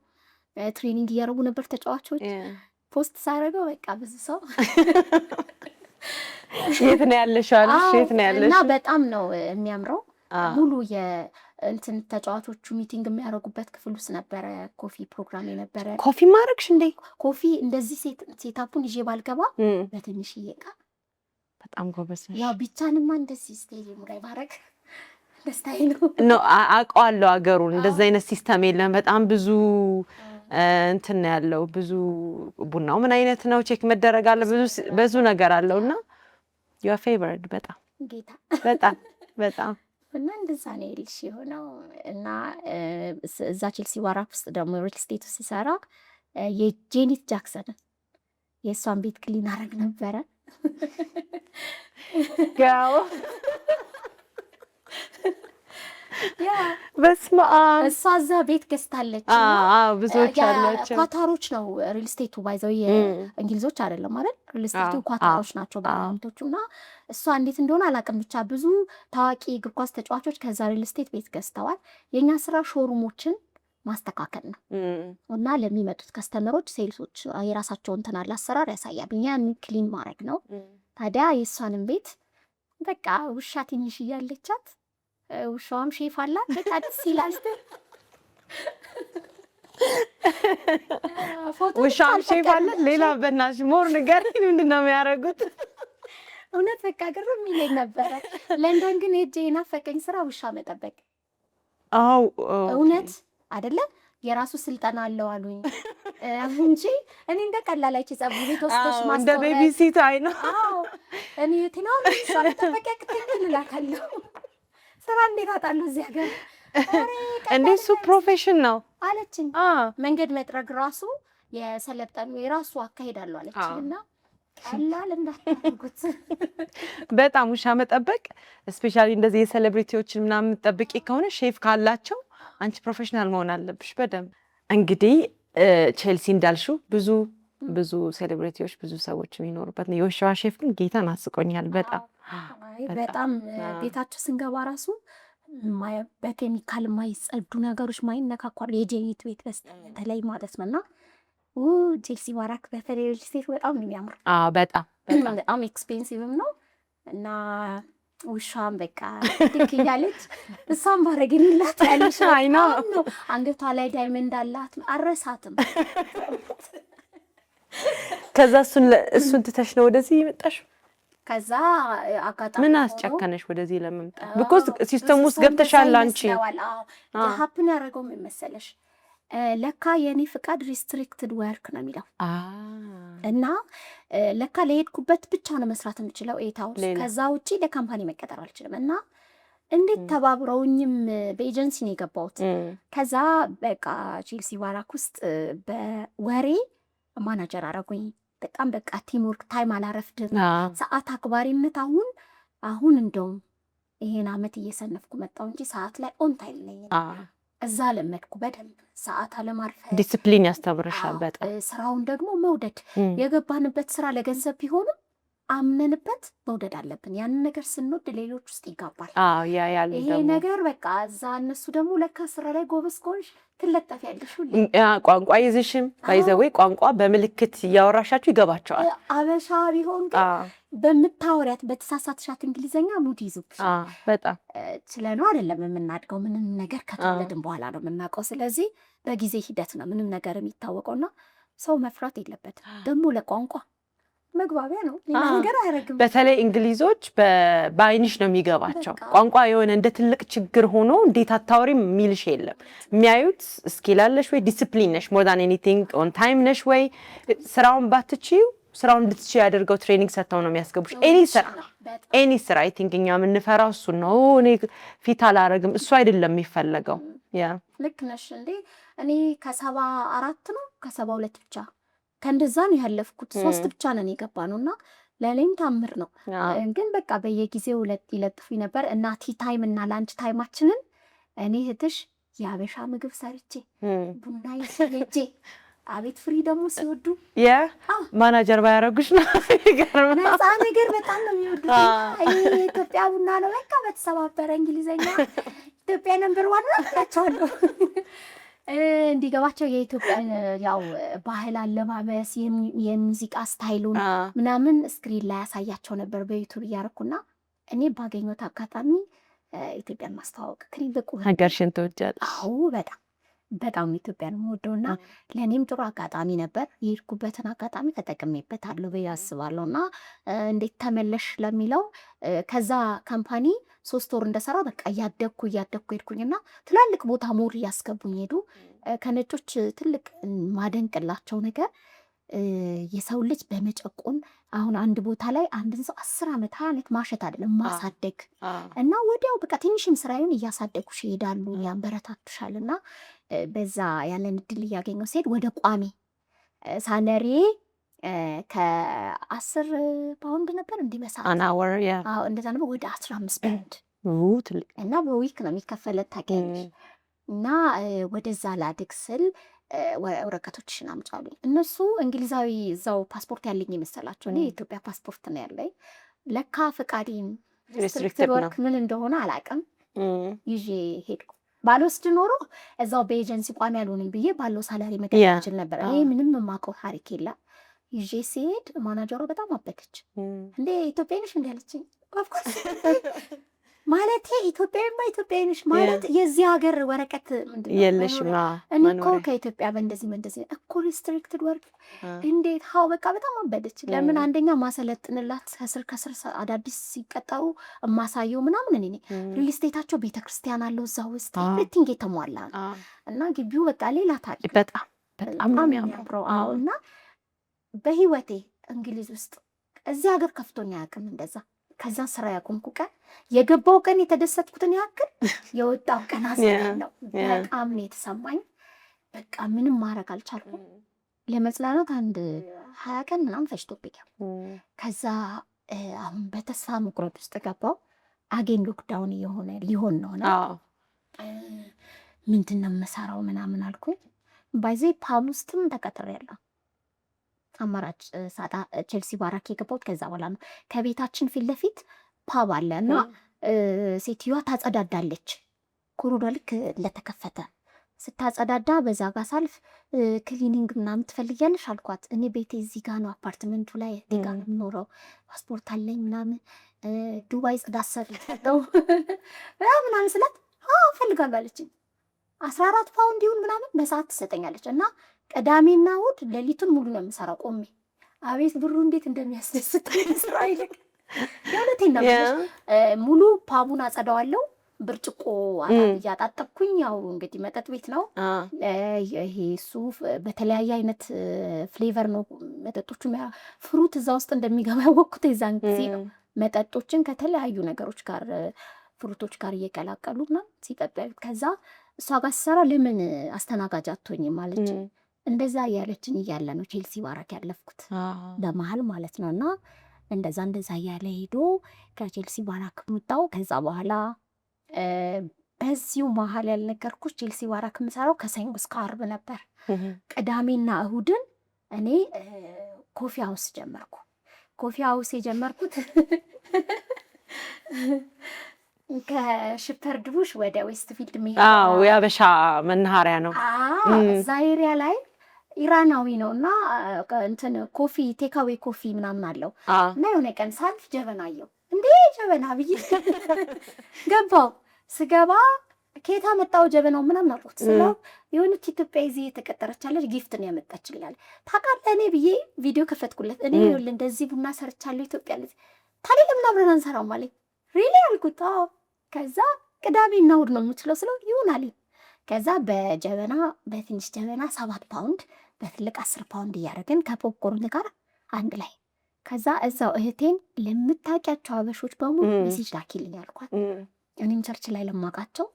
ትሬኒንግ እያደረጉ ነበር ተጫዋቾች። ፖስት ሳደርገው በቃ ብዙ ሰው የት ነው ያለሽ አለሽ? የት ነው ያለሽ? እና በጣም ነው የሚያምረው። ሙሉ የእንትን ተጫዋቾቹ ሚቲንግ የሚያደርጉበት ክፍል ውስጥ ነበረ ኮፊ ፕሮግራም የነበረ። ኮፊ ማድረግሽ እንዴ? ኮፊ እንደዚህ ሴታፑን ይዤ ባልገባ በትንሽዬ ዕቃ በጣም ጎበዝ ነሽ። ያው ቢቻንማ እንደዚህ ስቴዲየሙ ላይ ባረግ ደስታዬ ነው። አውቀዋለሁ ሀገሩን። እንደዚህ አይነት ሲስተም የለም። በጣም ብዙ እንትን ያለው ብዙ ቡናው ምን አይነት ነው ቼክ መደረግ አለ። ብዙ ነገር አለው እና ዩር ፌቨርድ በጣም ጌታ በጣም እና እንደዛ ነው ይልሽ የሆነው። እና እዛ ቼልሲ ዋራክ ውስጥ ደግሞ ሪል ስቴት ሲሰራ የጄኒት ጃክሰንን የእሷን ቤት ክሊን አረግ ነበረ። ጋው በስመ አብ እሷ እዛ ቤት ገዝታለች። ብዙዎች አሏቸው። ኳታሮች ነው ሪል ስቴቱ ባይዘው የእንግሊዞች አይደለም ማለት ሪል ስቴቱ ኳታሮች ናቸው ባለሀብቶቹ። እና እሷ እንዴት እንደሆነ አላውቅም፣ ብቻ ብዙ ታዋቂ እግር ኳስ ተጫዋቾች ከዛ ሪል ስቴት ቤት ገዝተዋል። የእኛ ስራ ሾሩሞችን ማስተካከል ነው እና ለሚመጡት ከስተመሮች ሴልሶች የራሳቸውን እንትን አለ አሰራር ያሳያል። እኛ ክሊን ማድረግ ነው። ታዲያ የእሷንም ቤት በቃ ውሻ ትንሽ እያለቻት ውሻዋም ሼፍ አላት። በቃ ደስ ይላል። ውሻዋም ሼፍ አላት። ሌላ በእናትሽ ሞር ንገሪኝ፣ ምንድን ነው የሚያደርጉት? እውነት በቃ ግርም የሚለኝ ነበረ። ለንደን ግን ሄጄ የናፈቀኝ ስራ ውሻ መጠበቅ። እውነት አይደለም የራሱ ስልጠና አለው አሉኝ እንጂ እኔ እንደ ቀላል አይቼ ጸጉር ቤት ወስደሽ ማስተዋወቅ እንደ ቤቢ ሲት አይነው። እኔ የትኛው ውሻ መጠበቅ ያቅተኛል እላታለሁ። ስራ እንዴት አጣለሁ እዚህ ሀገር እንዴ? እሱ ፕሮፌሽን ነው አለችኝ። መንገድ መጥረግ ራሱ የሰለጠኑ የራሱ አካሄዳለሁ አለችኝ። እና ቀላል እንዳታደርጉት በጣም ውሻ መጠበቅ እስፔሻሊ እንደዚህ የሴሌብሪቲዎችን ምናምን የምትጠብቂ ከሆነ ሼፍ ካላቸው አንቺ ፕሮፌሽናል መሆን አለብሽ በደንብ። እንግዲህ ቼልሲ እንዳልሽው ብዙ ሴሌብሪቲዎች ብዙ ሰዎች የሚኖሩበት ነው። የውሻዋ ሼፍ ግን ጌታን አስቆኛል በጣም ቤታቸው ስንገባ ራሱ በኬሚካል ማይጸዱ ነገሮች ማይነካኳሉ። የጄኒት ቤት በተለይ ማለት ነው። እና ቼልሲ ዋራክ በተለይ ሪል ስቴት በጣም ነው የሚያምሩ። በጣም ኤክስፔንሲቭም ነው። እና ውሻም በቃ ድክ እያለች እሷም ባረግንላት ያለሽ አይነው አንገቷ ላይ ዳይመንድ አላት አረሳትም። ከዛ እሱን ትተሽ ነው ወደዚህ የመጣሽው? ከዛ አጋጣሚ ምን አስጨከነሽ ወደዚህ ለመምጣት? ቢኮዝ ሲስተም ውስጥ ገብተሻል አንቺ። ሀፕን ያደረገው ምን መሰለሽ፣ ለካ የኔ ፍቃድ ሪስትሪክትድ ወርክ ነው የሚለው እና ለካ ለሄድኩበት ብቻ ነው መስራት የምችለው ኤታውስ። ከዛ ውጪ ለካምፓኒ መቀጠር አልችልም። እና እንዴት ተባብረውኝም በኤጀንሲ ነው የገባሁት። ከዛ በቃ ቼልሲ ዋራክ ውስጥ በወሬ ማናጀር አረጉኝ። በጣም በቃ ቲም ወርክ ታይም አላረፍድም ሰዓት አክባሪነት አሁን እንደውም ይሄን አመት እየሰነፍኩ መጣሁ እንጂ ሰዓት ላይ ኦን ታይም ነኝ እዛ ለመድኩ በደንብ ሰዓት አለማርፈድ ዲሲፕሊን ያስተምርሻል በጣም ስራውን ደግሞ መውደድ የገባንበት ስራ ለገንዘብ ቢሆንም አምነንበት መውደድ አለብን ያንን ነገር ስንወድ ሌሎች ውስጥ ይጋባል ይሄ ነገር በቃ እዛ እነሱ ደግሞ ለካ ስራ ላይ ጎበዝ ከሆንሽ ትለጠፊያለሽ ሁሌ ቋንቋ ይዝሽም ባይዘዌ ቋንቋ በምልክት እያወራሻችሁ ይገባቸዋል አበሻ ቢሆን ግን በምታወሪያት በተሳሳትሻት እንግሊዘኛ ሙድ ይዙብሽ በጣም ስለነው አይደለም የምናድገው ምንም ነገር ከተወለድን በኋላ ነው የምናውቀው ስለዚህ በጊዜ ሂደት ነው ምንም ነገር የሚታወቀውና ሰው መፍራት የለበትም ደግሞ ለቋንቋ መግባቢያ ነው ሌላ ነገር አያረግም በተለይ እንግሊዞች በአይንሽ ነው የሚገባቸው ቋንቋ የሆነ እንደ ትልቅ ችግር ሆኖ እንዴት አታወሪም የሚልሽ የለም የሚያዩት ስኪል አለሽ ወይ ዲሲፕሊን ነሽ ሞር ዳን ኤኒቲንግ ኦን ታይም ነሽ ወይ ስራውን ባትችይው ስራውን እንድትችይ ያደርገው ትሬኒንግ ሰጥተው ነው የሚያስገቡሽ ኤኒ ስራ አይ ቲንክ እኛ የምንፈራው እሱ ነው እኔ ፊት አላረግም እሱ አይደለም የሚፈለገው ልክ ነሽ እንዴ እኔ ከ74 ነው ከ72 ብቻ ከእንደዛ ነው ያለፍኩት 3 ብቻ ነን የገባ ነውና ለኔም ታምር ነው ግን በቃ በየጊዜው ይለጥፉኝ ነበር እና ቲ ታይም እና ላንች ታይማችንን እኔ እህትሽ የአበሻ ምግብ ሰርቼ ቡና ይዤ አቤት ፍሪ ደግሞ ሲወዱ ማናጀር ባያረጉሽ ነው ነፃ ነገር በጣም ነው የሚወዱት ኢትዮጵያ ቡና ነው በቃ በተሰባበረ እንግሊዘኛ ኢትዮጵያ ነምበር 1 ናቸዋለሁ እንዲገባቸው የኢትዮጵያ ያው ባህል አለባበስ የሙዚቃ ስታይሉን ምናምን ስክሪን ላይ ያሳያቸው ነበር በዩቲዩብ እያረኩና እኔ ባገኘሁት አጋጣሚ ኢትዮጵያን ማስተዋወቅ ትልቁ ሀገርሽን ተወጃለሽ አዎ በጣም ኢትዮጵያን ወደውና ለኔም ጥሩ አጋጣሚ ነበር የሄድኩበትን አጋጣሚ ተጠቅሜበታለሁ ብዬ አስባለሁና እንዴት ተመለሽ ለሚለው ከዛ ካምፓኒ 3 ወር እንደሰራ በቃ እያደግኩ ሄድኩኝና ትላልቅ ቦታ ሞር ያስገቡኝ ሄዱ ከነጮች ትልቅ ማደንቅላቸው ነገር የሰው ልጅ በመጨቆን አሁን አንድ ቦታ ላይ አንድን ሰው 10 ዓመት 20 ዓመት ማሸት አይደለም ማሳደግ እና ወዲያው በቃ ትንሽም ስራውን እያሳደጉሽ ይሄዳሉ ያንበረታቱሻልና በዛ ያለን እድል እያገኘው ሲሄድ ወደ ቋሚ ሳለሪ ከ10 ፓውንድ ነበር እንዲመሳት አናወር እንደዛ ነው ወደ 15 ፓውንድ ትልቅ እና በዊክ ነው የሚከፈለት ታገኝሽ እና ወደዛ ላድግ ስል ወረቀቶችሽን አምጫሉኝ እነሱ እንግሊዛዊ እዛው ፓስፖርት ያለኝ ይመስላቸው እኔ የኢትዮጵያ ፓስፖርት ነው ያለኝ ለካ ፍቃዴን ሪስትሪክትድ ወርክ ምን እንደሆነ አላውቅም ይዤ ሄድኩ ባልወስድ ኖሮ እዛው በኤጀንሲ ቋሚ ያልሆነኝ ብዬ ባለው ሳላሪ መቀጠል እችል ነበር እኔ ምንም የማውቀው ታሪክ የለም ይዤ ሲሄድ ማናጀሯ በጣም አበደች እንዴ ኢትዮጵያ ነሽ እንዴ አለችኝ ኦፍኮርስ ማለት ኢትዮጵያዊ ነሽ ማለት የዚህ ሀገር ወረቀት ምንድነው የለሽም እኔ እኮ ከኢትዮጵያ በእንደዚህ እኮ ሪስትሪክትድ ወርክ እንዴት ሀው በቃ በጣም አበደች ለምን አንደኛ ማሰለጥንላት ከስር አዳዲስ ሲቀጠሩ ማሳየው ምናምን እኔ ሪል ስቴታቸው ቤተክርስቲያን አለው እዛ ውስጥ ኤቭሪቲንግ የተሟላ እና ግቢው በቃ ሌላ ታሪክ በጣም ነው የሚያምረው እና በህይወቴ እንግሊዝ ውስጥ እዚህ ሀገር ከፍቶኛ ያቅም እንደዛ ከዛ ስራ ያቆምኩ ቀን የገባው ቀን የተደሰትኩትን ያክል የወጣው ቀን አስቀኛው በጣም ነው የተሰማኝ በቃ ምንም ማድረግ አልቻልኩም ለመጽናናት አንድ 20 ቀን ምናምን ፈጅቶብኛል ከዛ አሁን በተስፋ መቁረጥ ውስጥ ገባው አጌን ሎክዳውን ሊሆን ነው ምንድነው የምሰራው ምናምን አልኩኝ ባይዜ ፓብ ውስጥም ተቀጥሬያለሁ አማራጭ ሳታ ቼልሲ ባራክ የገባሁት ከዛ በኋላ ነው ከቤታችን ፊት ለፊት ፓብ አለ እና ሴትዮዋ ታጸዳዳለች ኮሮና ልክ ለተከፈተ ስታጸዳዳ በዛ ጋር ሳልፍ ክሊኒንግ ምናምን ትፈልጊያለሽ አልኳት እኔ ቤቴ እዚህ ጋር ነው አፓርትመንቱ ላይ እዚህ ጋር ነው የምኖረው ፓስፖርት አለኝ ምናምን ዱባይ ጽዳት ሰርተው ምናምን ስላት እፈልጋለሁ አለችኝ 14 ፓውንድ ይሁን ምናምን በሰዓት ትሰጠኛለች እና ቅዳሜና እሑድ ሌሊቱን ሙሉ ነው የምሰራው ቆሜ አቤት ብሩ እንዴት እንደሚያስደስት ስራ ይልቅ ያለቴን ነው ሙሉ ፓቡን አጸዳዋለሁ ብርጭቆ ያጣጣብኩኝ ያው እንግዲህ መጠጥ ቤት ነው ይሄ ሱፍ በተለያየ አይነት ፍሌቨር ነው መጠጦቹ ፍሩት እዛ ውስጥ እንደሚገባ ያወቅኩት የዛን ጊዜ ነው መጠጦችን ከተለያዩ ነገሮች ጋር ፍሩቶች ጋር እየቀላቀሉና ሲጠጣ ከዛ እሷ ጋር ሰራ ለምን አስተናጋጅ አትሆኝም ማለች እንደዛ እያለችን እያለ ነው ቼልሲ ባራክ ያለፍኩት በመሀል ማለት ነው። እና እንደዛ እያለ ሄዶ ከቼልሲ ባራክ መጣው። ከዛ በኋላ በዚሁ መሀል ያልነገርኩሽ ቼልሲ ባራክ የምሰራው ከሰኞ እስከ ዓርብ ነበር። ቅዳሜና እሁድን እኔ ኮፊ ሃውስ ጀመርኩ። ኮፊ ሃውስ የጀመርኩት ከሽፐርድ ቡሽ ወደ ዌስትፊልድ የሚሄደው የአበሻ መናኸሪያ ነው። እዛ ኤሪያ ላይ ኢራናዊ ነው እና እንትን ኮፊ ቴካዌ ኮፊ ምናምን አለው እና የሆነ ቀን ሳልፍ ጀበና አየሁ። እንዴ ጀበና ብዬ ገባው። ስገባ ከየት አመጣው ጀበናው ምናምን አልኩት። ስለው የሆነች ኢትዮጵያ እዚህ የተቀጠረቻለች ጊፍት ነው ያመጣችልኛል። ታውቃለህ እኔ ብዬ ቪዲዮ ከፈትኩለት። እኔ እንደዚህ ቡና ሰርቻለሁ ኢትዮጵያ ልጅ ታዲያ ለምን አብረን አንሰራም አለኝ። ሪሊ አልኩት። አዎ። ከዛ ቅዳሜና እሑድ ነው የምችለው ስለው ይሁን አለኝ። ከዛ በጀበና በትንሽ ጀበና 7 ፓውንድ በትልቅ 10 ፓውንድ እያደረግን ከፖፕኮርን ጋር አንድ ላይ ከዛ እዛው እህቴን ለምታውቂያቸው አበሾች በሙሉ ሜሴጅ ላኪልኝ አልኳት። እኔም ቸርች ላይ ለማውቃቸው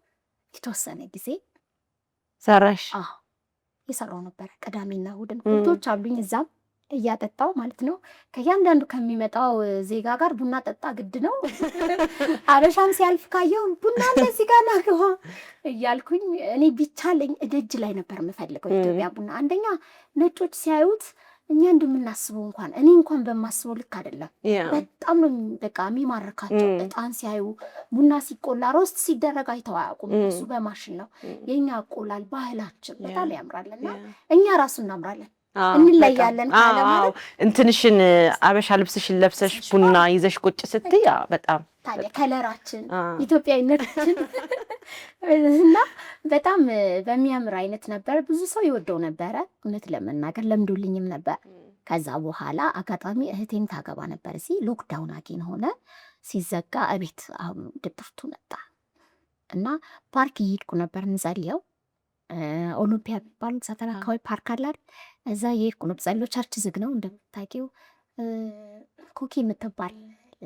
የተወሰነ ጊዜ ሰራሽ የሰራው ነበር። ቅዳሜና እሑድን ቁርቶች አሉኝ እዛም እያጠጣው ማለት ነው። ከእያንዳንዱ ከሚመጣው ዜጋ ጋር ቡና ጠጣ ግድ ነው። አበሻም ሲያልፍ ካየው ቡና እንደዚህ ጋር ናግባ እያልኩኝ እኔ ቢቻለኝ እደጅ ላይ ነበር የምፈልገው ኢትዮጵያ ቡና። አንደኛ ነጮች ሲያዩት እኛ እንደምናስበው እንኳን እኔ እንኳን በማስበው ልክ አይደለም። በጣም ነው በቃ የሚማርካቸው። እጣን ሲያዩ ቡና ሲቆላ ሮስት ሲደረግ አይተው አያውቁም። እሱ በማሽን ነው። የኛ አቆላል ባህላችን በጣም ያምራልና እኛ ራሱ እናምራለን። እንለያለን ካለ ማለት እንትንሽን አበሻ ልብስሽን ለብሰሽ ቡና ይዘሽ ቁጭ ስትይ በጣም ታዲያ ከለራችን ኢትዮጵያዊነታችን እና በጣም በሚያምር አይነት ነበር። ብዙ ሰው ይወደው ነበረ። እውነት ለመናገር ለምዶልኝም ነበር። ከዛ በኋላ አጋጣሚ እህቴን ታገባ ነበር። እዚህ ሎክዳውን አጌን ሆነ። ሲዘጋ እቤት አሁን ድብርቱ መጣ እና ፓርክ እየሄድኩ ነበር እንጸልየው ኦሎምፒያ የሚባል ሰፈር አካባቢ ፓርክ አለ። እዛ የሄድኩ ነው። ጸሎት ቸርች ዝግ ነው እንደምታውቂው። ኩኪ የምትባል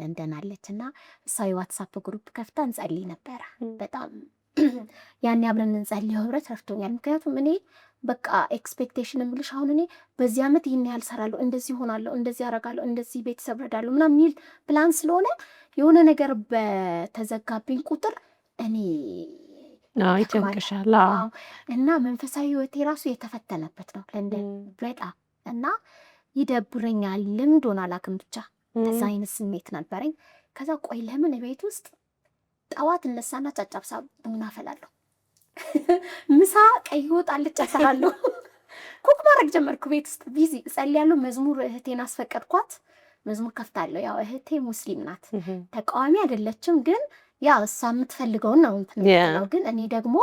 እንደናለች እና እሷ የዋትሳፕ ግሩፕ ከፍታ እንጸልይ ነበረ። በጣም ያኔ አብረን እንጸልይ ህብረት ረድቶኛል። ምክንያቱም እኔ በቃ ኤክስፔክቴሽን የምልሽ አሁን እኔ በዚህ ዓመት ይህን ያህል ሰራለሁ፣ እንደዚህ ሆናለሁ፣ እንደዚህ አረጋለሁ፣ እንደዚህ ቤተሰብ ረዳለሁ ምናምን የሚል ፕላን ስለሆነ የሆነ ነገር በተዘጋብኝ ቁጥር እኔ ይጨንቅሻል እና መንፈሳዊ ህይወቴ ራሱ የተፈተነበት ነው ለንደን በጣም እና ይደብረኛል። ልምዶን አላውቅም ብቻ እዛ አይነት ስሜት ነበረኝ። ከዛ ቆይ ለምን ቤት ውስጥ ጠዋት እነሳና ጨጨብሳ ቡና አፈላለሁ፣ ምሳ ቀይ ወጥ አልጫ እሰራለሁ፣ ኩክ ማድረግ ጀመርኩ ቤት ውስጥ ቢዚ እጸልያለሁ። መዝሙር እህቴን አስፈቀድኳት። መዝሙር ከፍታለሁ። ያው እህቴ ሙስሊም ናት፣ ተቃዋሚ አይደለችም ግን ያው እሷ የምትፈልገውን ነው እንትነው። ግን እኔ ደግሞ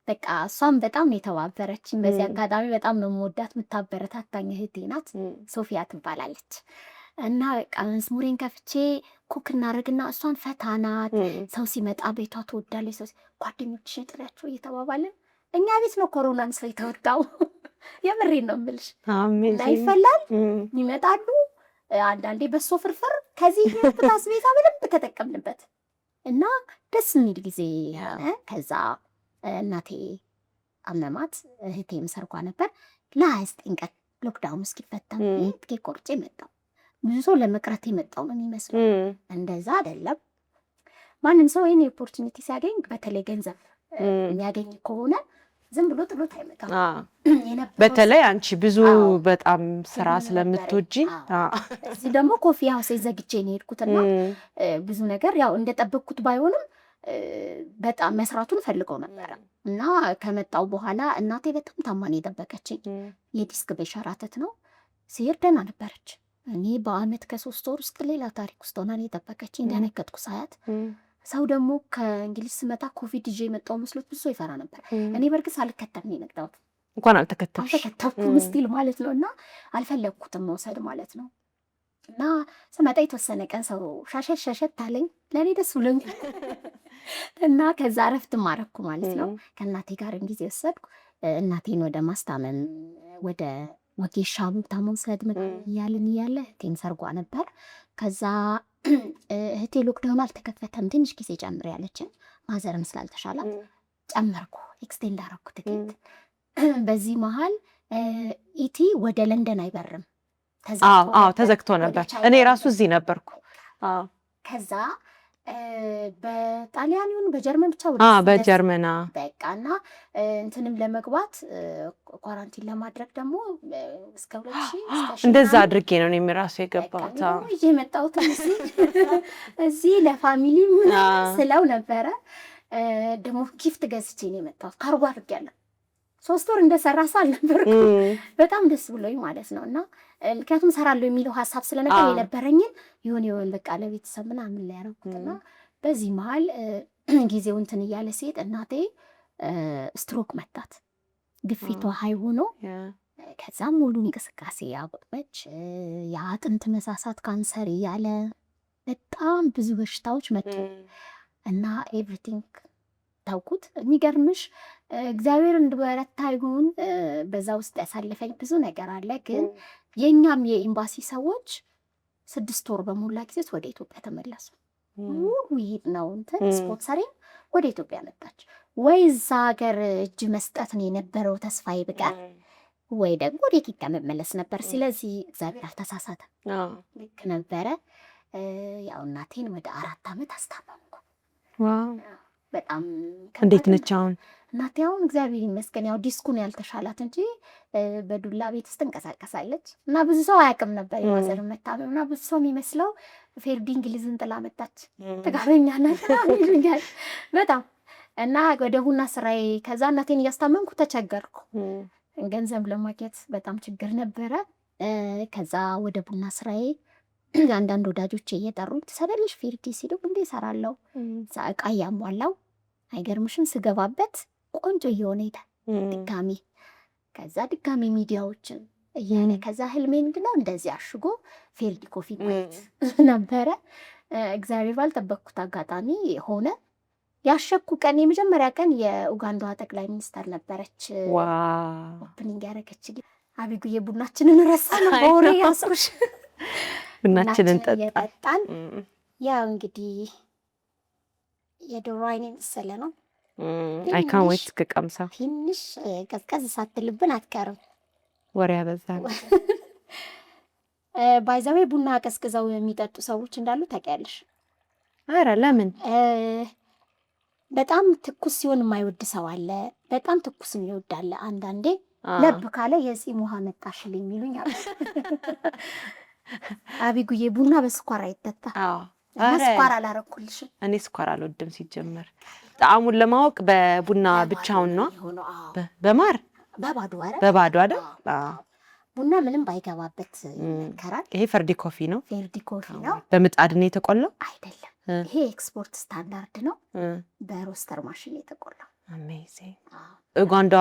በቃ እሷም በጣም የተባበረችኝ። በዚህ አጋጣሚ በጣም ነው የምወዳት፣ የምታበረታታኝ እህቴ ናት። ሶፊያ ትባላለች። እና በቃ መዝሙሬን ከፍቼ ኩክ እናደርግና እሷን ፈታናት። ሰው ሲመጣ ቤቷ ትወዳለች። ሰው ጓደኞችሽን ጥሪያቸው እየተባባልን እኛ ቤት ነው ኮሮናን ሰው የተወጣው። የምሬን ነው የምልሽ። እና ይፈላል ይመጣሉ። አንዳንዴ በሶ ፍርፍር ከዚህ ታስቤዛ በደንብ ተጠቀምንበት እና ደስ የሚል ጊዜ ሆነ። ከዛ እናቴ አመማት። እህቴም ሰርጓ ነበር። ለ29 ቀን ሎክዳውን እስኪፈታ ትኬት ቆርጬ መጣሁ። ብዙ ሰው ለመቅረት የመጣው ነው የሚመስለው። እንደዛ አይደለም። ማንም ሰው ይህን ኦፖርቹኒቲ ሲያገኝ በተለይ ገንዘብ የሚያገኝ ከሆነ ዝም ብሎ ጥሎት አይመጣም። በተለይ አንቺ ብዙ በጣም ስራ ስለምትወጂ እዚህ ደግሞ ኮፊ ሃውስ ዘግቼ ነው የሄድኩትና ብዙ ነገር ያው እንደጠበቅኩት ባይሆንም በጣም መስራቱን ፈልገው ነበረ እና ከመጣው በኋላ እናቴ በጣም ታማኝ የጠበቀችኝ የዲስክ በሸራተት ነው። ሲሄድ ደህና ነበረች። እኔ በአመት ከ3 ወር ውስጥ ሌላ ታሪክ ውስጥ ሆና የጠበቀችኝ። ደነገጥኩ ሳያት። ሰው ደግሞ ከእንግሊዝ ስመጣ ኮቪድ ይዤ የመጣው መስሎት ብዙ ይፈራ ነበር። እኔ በእርግጥ ሳልከተብ ነው የመጣሁት። እንኳን አልተከተብኩም ስቲል ማለት ነው እና አልፈለግኩትም መውሰድ ማለት ነው። እና ስመጣ የተወሰነ ቀን ሰው ሸሸት አለኝ። ለእኔ ደስ ብሎኝ እና ከዛ እረፍት ማረኩ ማለት ነው። ከእናቴ ጋርም ጊዜ ወሰድኩ። እናቴን ወደ ማስታመም ወደ ወጌሻ ቦታ መውሰድ እያልን እያለ እህቴን ሰርጓ ነበር። ከዛ እህቴ ሎክዳውን አልተከፈተም ትንሽ ጊዜ ጨምር ያለችን ማዘርም ስላልተሻላት ጨመርኩ፣ ኤክስቴንድ አረኩ ትኬት። በዚህ መሀል ኢቲ ወደ ለንደን አይበርም፣ ተዘግቶ ነበር። እኔ ራሱ እዚህ ነበርኩ። ከዛ በጣሊያን ይሁን በጀርመን ብቻ በጀርመና በቃና እንትንም ለመግባት ኳራንቲን ለማድረግ ደግሞ እስከ 2000 እንደዛ አድርጌ ነው እኔም ራሱ የገባሁት። ይሄ መጣሁት እዚህ ለፋሚሊ ምን ስለው ነበረ። ደግሞ ጊፍት ገዝቼ ነው የመጣሁት። ካርጎ አድርጌያለሁ። 3 ወር እንደሰራ ሳልነበርኩ በጣም ደስ ብሎኝ ማለት ነው። እና ምክንያቱም ሰራለሁ የሚለው ሀሳብ ስለነበር የነበረኝን ይሁን በቃ ለቤተሰብ ምናምን ላይ ያደረኩትና በዚህ መሀል ጊዜው እንትን እያለ ሲሄድ እናቴ ስትሮክ መታት። ግፊቷ ሀይ ሆኖ ከዛም ሙሉ እንቅስቃሴ ያቆመች፣ የአጥንት መሳሳት፣ ካንሰር እያለ በጣም ብዙ በሽታዎች መጡ እና ኤቭሪቲንግ ታውቁት። የሚገርምሽ እግዚአብሔር እንድበረታ ይሁን በዛ ውስጥ ያሳለፈኝ ብዙ ነገር አለ። ግን የእኛም የኤምባሲ ሰዎች 6 ወር በሞላ ጊዜ ወደ ኢትዮጵያ ተመለሱ። ሙሉ ይሄድ ነው እንትን ስፖንሰሪም ወደ ኢትዮጵያ መጣች። ወይ እዛ ሀገር እጅ መስጠት ነው የነበረው ተስፋዬ ብቀር፣ ወይ ደግሞ ወደ ኢትዮጵያ መመለስ ነበር። ስለዚህ እግዚአብሔር አልተሳሳተም፣ ልክ ነበረ። ያው እናቴን ወደ 4 ዓመት አስታመምኩ። በጣም እንዴት ነች አሁን እናቴ? አሁን እግዚአብሔር ይመስገን ያው ዲስኩን ያልተሻላት እንጂ በዱላ ቤት ውስጥ እንቀሳቀሳለች። እና ብዙ ሰው አያውቅም ነበር የማዘር መታመም እና ብዙ ሰው የሚመስለው ፌርዲ እንግሊዝን ጥላ መጣች ጥጋበኛ ናት ይሉኛል በጣም። እና ወደ ቡና ስራዬ ከዛ እናቴን እያስታመምኩ ተቸገርኩ። ገንዘብ ለማግኘት በጣም ችግር ነበረ። ከዛ ወደ ቡና ስራዬ አንዳንድ ወዳጆቼ እየጠሩኝ ትሰራለሽ ፌርዲ ሲሉ እንዴ እሰራለሁ። እቃ እያሟላው አይገርምሽም ስገባበት ቆንጆ እየሆነ ሄደ ድጋሚ። ከዛ ድጋሚ ሚዲያዎችን እያለ ከዛ ህልሜ ምንድነው እንደዚህ አሽጎ ፌርዲ ኮፊ ማየት ነበረ። እግዚአብሔር ባልጠበቅኩት አጋጣሚ ሆነ። ያሸኩ ቀን የመጀመሪያ ቀን የኡጋንዳ ጠቅላይ ሚኒስተር ነበረች ኦፕኒንግ ያደረገችልኝ። አቢጉዬ ቡናችንን ረሳን፣ በወሬ ያስኩሽ። ቡናችንን ጠጣን። ያው እንግዲህ የዶሮ አይን የመሰለ ነው። አይ ካን ዌት ከቀምሳው ትንሽ ቀዝቀዝ ሳትልብን አትቀርም። ወሬ ያበዛል። ባይዛዌ ቡና ቀዝቅዘው የሚጠጡ ሰዎች እንዳሉ ታውቂያለሽ? ኧረ ለምን? በጣም ትኩስ ሲሆን የማይወድ ሰው አለ፣ በጣም ትኩስ የሚወድ አለ። አንዳንዴ ለብ ካለ የፂም ውሃ መጣሽልኝ የሚሉኝ አለ። አቢጉዬ ቡና በስኳር አይጠጣ። ስኳር አላረኩልሽም። እኔ ስኳር አልወድም ሲጀመር። ጣዕሙን ለማወቅ በቡና ብቻውን ነው። በማር በባዶ አይደል? ቡና ምንም ባይገባበት ይመከራል። ይሄ ፈርዲ ኮፊ ነው። ፌርዲ ኮፊ ነው። በምጣድ ነው የተቆላው? አይደለም፣ ይሄ ኤክስፖርት ስታንዳርድ ነው። በሮስተር ማሽን የተቆላው። አሜዚንግ። ኡጋንዳ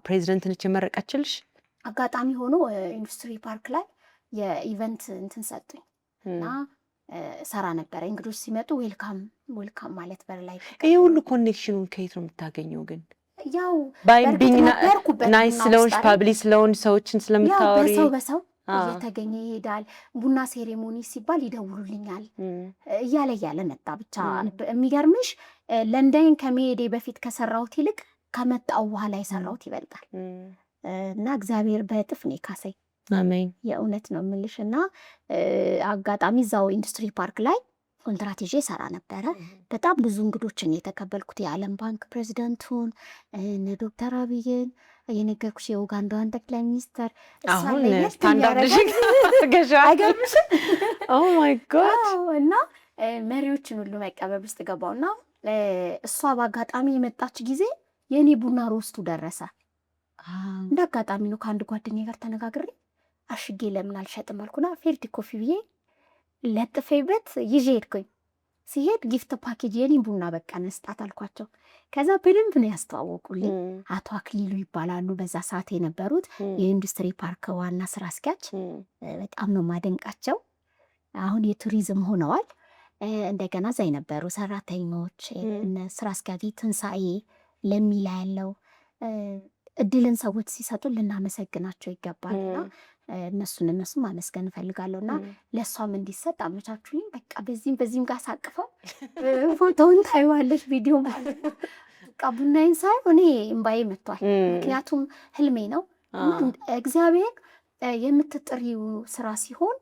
ፕሬዚደንት ነች የመረቀችልሽ? አጋጣሚ ሆኖ ኢንዱስትሪ ፓርክ ላይ የኢቨንት እንትን ሰጡኝ እና ሰራ ነበረ። እንግዶች ሲመጡ ዌልካም ማለት በር ላይ። ይሄ ሁሉ ኮኔክሽኑን ከየት ነው የምታገኘው ግን? ያው ባይቢንግ ናይስ ስለሆንሽ ፓብሊክ ስለሆንሽ ሰዎችን ስለምታወሪ በሰው እየተገኘ ይሄዳል። ቡና ሴሬሞኒ ሲባል ይደውሉልኛል እያለ መጣ። ብቻ የሚገርምሽ ለንደን ከመሄዴ በፊት ከሰራሁት ይልቅ ከመጣው በኋላ የሰራሁት ይበልጣል። እና እግዚአብሔር በእጥፍ ነው የካሰኝ። አሜን። የእውነት ነው የምልሽ። እና አጋጣሚ እዛው ኢንዱስትሪ ፓርክ ላይ ኮንትራት ይዤ ሰራ ነበረ። በጣም ብዙ እንግዶችን የተቀበልኩት የዓለም ባንክ ፕሬዚደንቱን፣ እነ አብይን የነገርኩሽ የኡጋንዳዋን ጠቅላይ ሚኒስተር። አሁን ስታንዳርድ አይገርምሽም? ኦ ማይ ጋድ። እና መሪዎችን ሁሉ መቀበል ውስጥ ገባውና እሷ በአጋጣሚ የመጣች ጊዜ የእኔ ቡና ሮስቱ ደረሰ። እንደ አጋጣሚ ነው ከአንድ ጓደኛ ጋር ተነጋግሬ አሽጌ ለምን አልሸጥም አልኩና ፌርዲ ኮፊ ብዬ ለጥፌበት ይዤ ሄድኩኝ። ሲሄድ ጊፍት ፓኬጅ የኔ ቡና በቃ መስጣት አልኳቸው። ከዛ በደንብ ነው ያስተዋወቁልኝ። አቶ አክሊሉ ይባላሉ በዛ ሰዓት የነበሩት የኢንዱስትሪ ፓርክ ዋና ስራ አስኪያጅ። በጣም ነው ማደንቃቸው። አሁን የቱሪዝም ሆነዋል። እንደገና እዛ የነበሩ ሰራተኞች እነ ስራ አስኪያጅ ትንሳኤ ለሚላ ያለው እድልን ሰዎች ሲሰጡ ልናመሰግናቸው ይገባልና እነሱን ማመስገን እፈልጋለሁ። እና ለእሷም እንዲሰጥ አመቻቹልኝ። በቃ በዚህም ጋር ሳቅፈው ፎቶውን ታይዋለሽ ቪዲዮ ማለት ነው። በቃ ቡናዬን ሳይ እኔ እምባዬ መጥቷል። ምክንያቱም ህልሜ ነው። እግዚአብሔር የምትጥሪው ስራ ሲሆን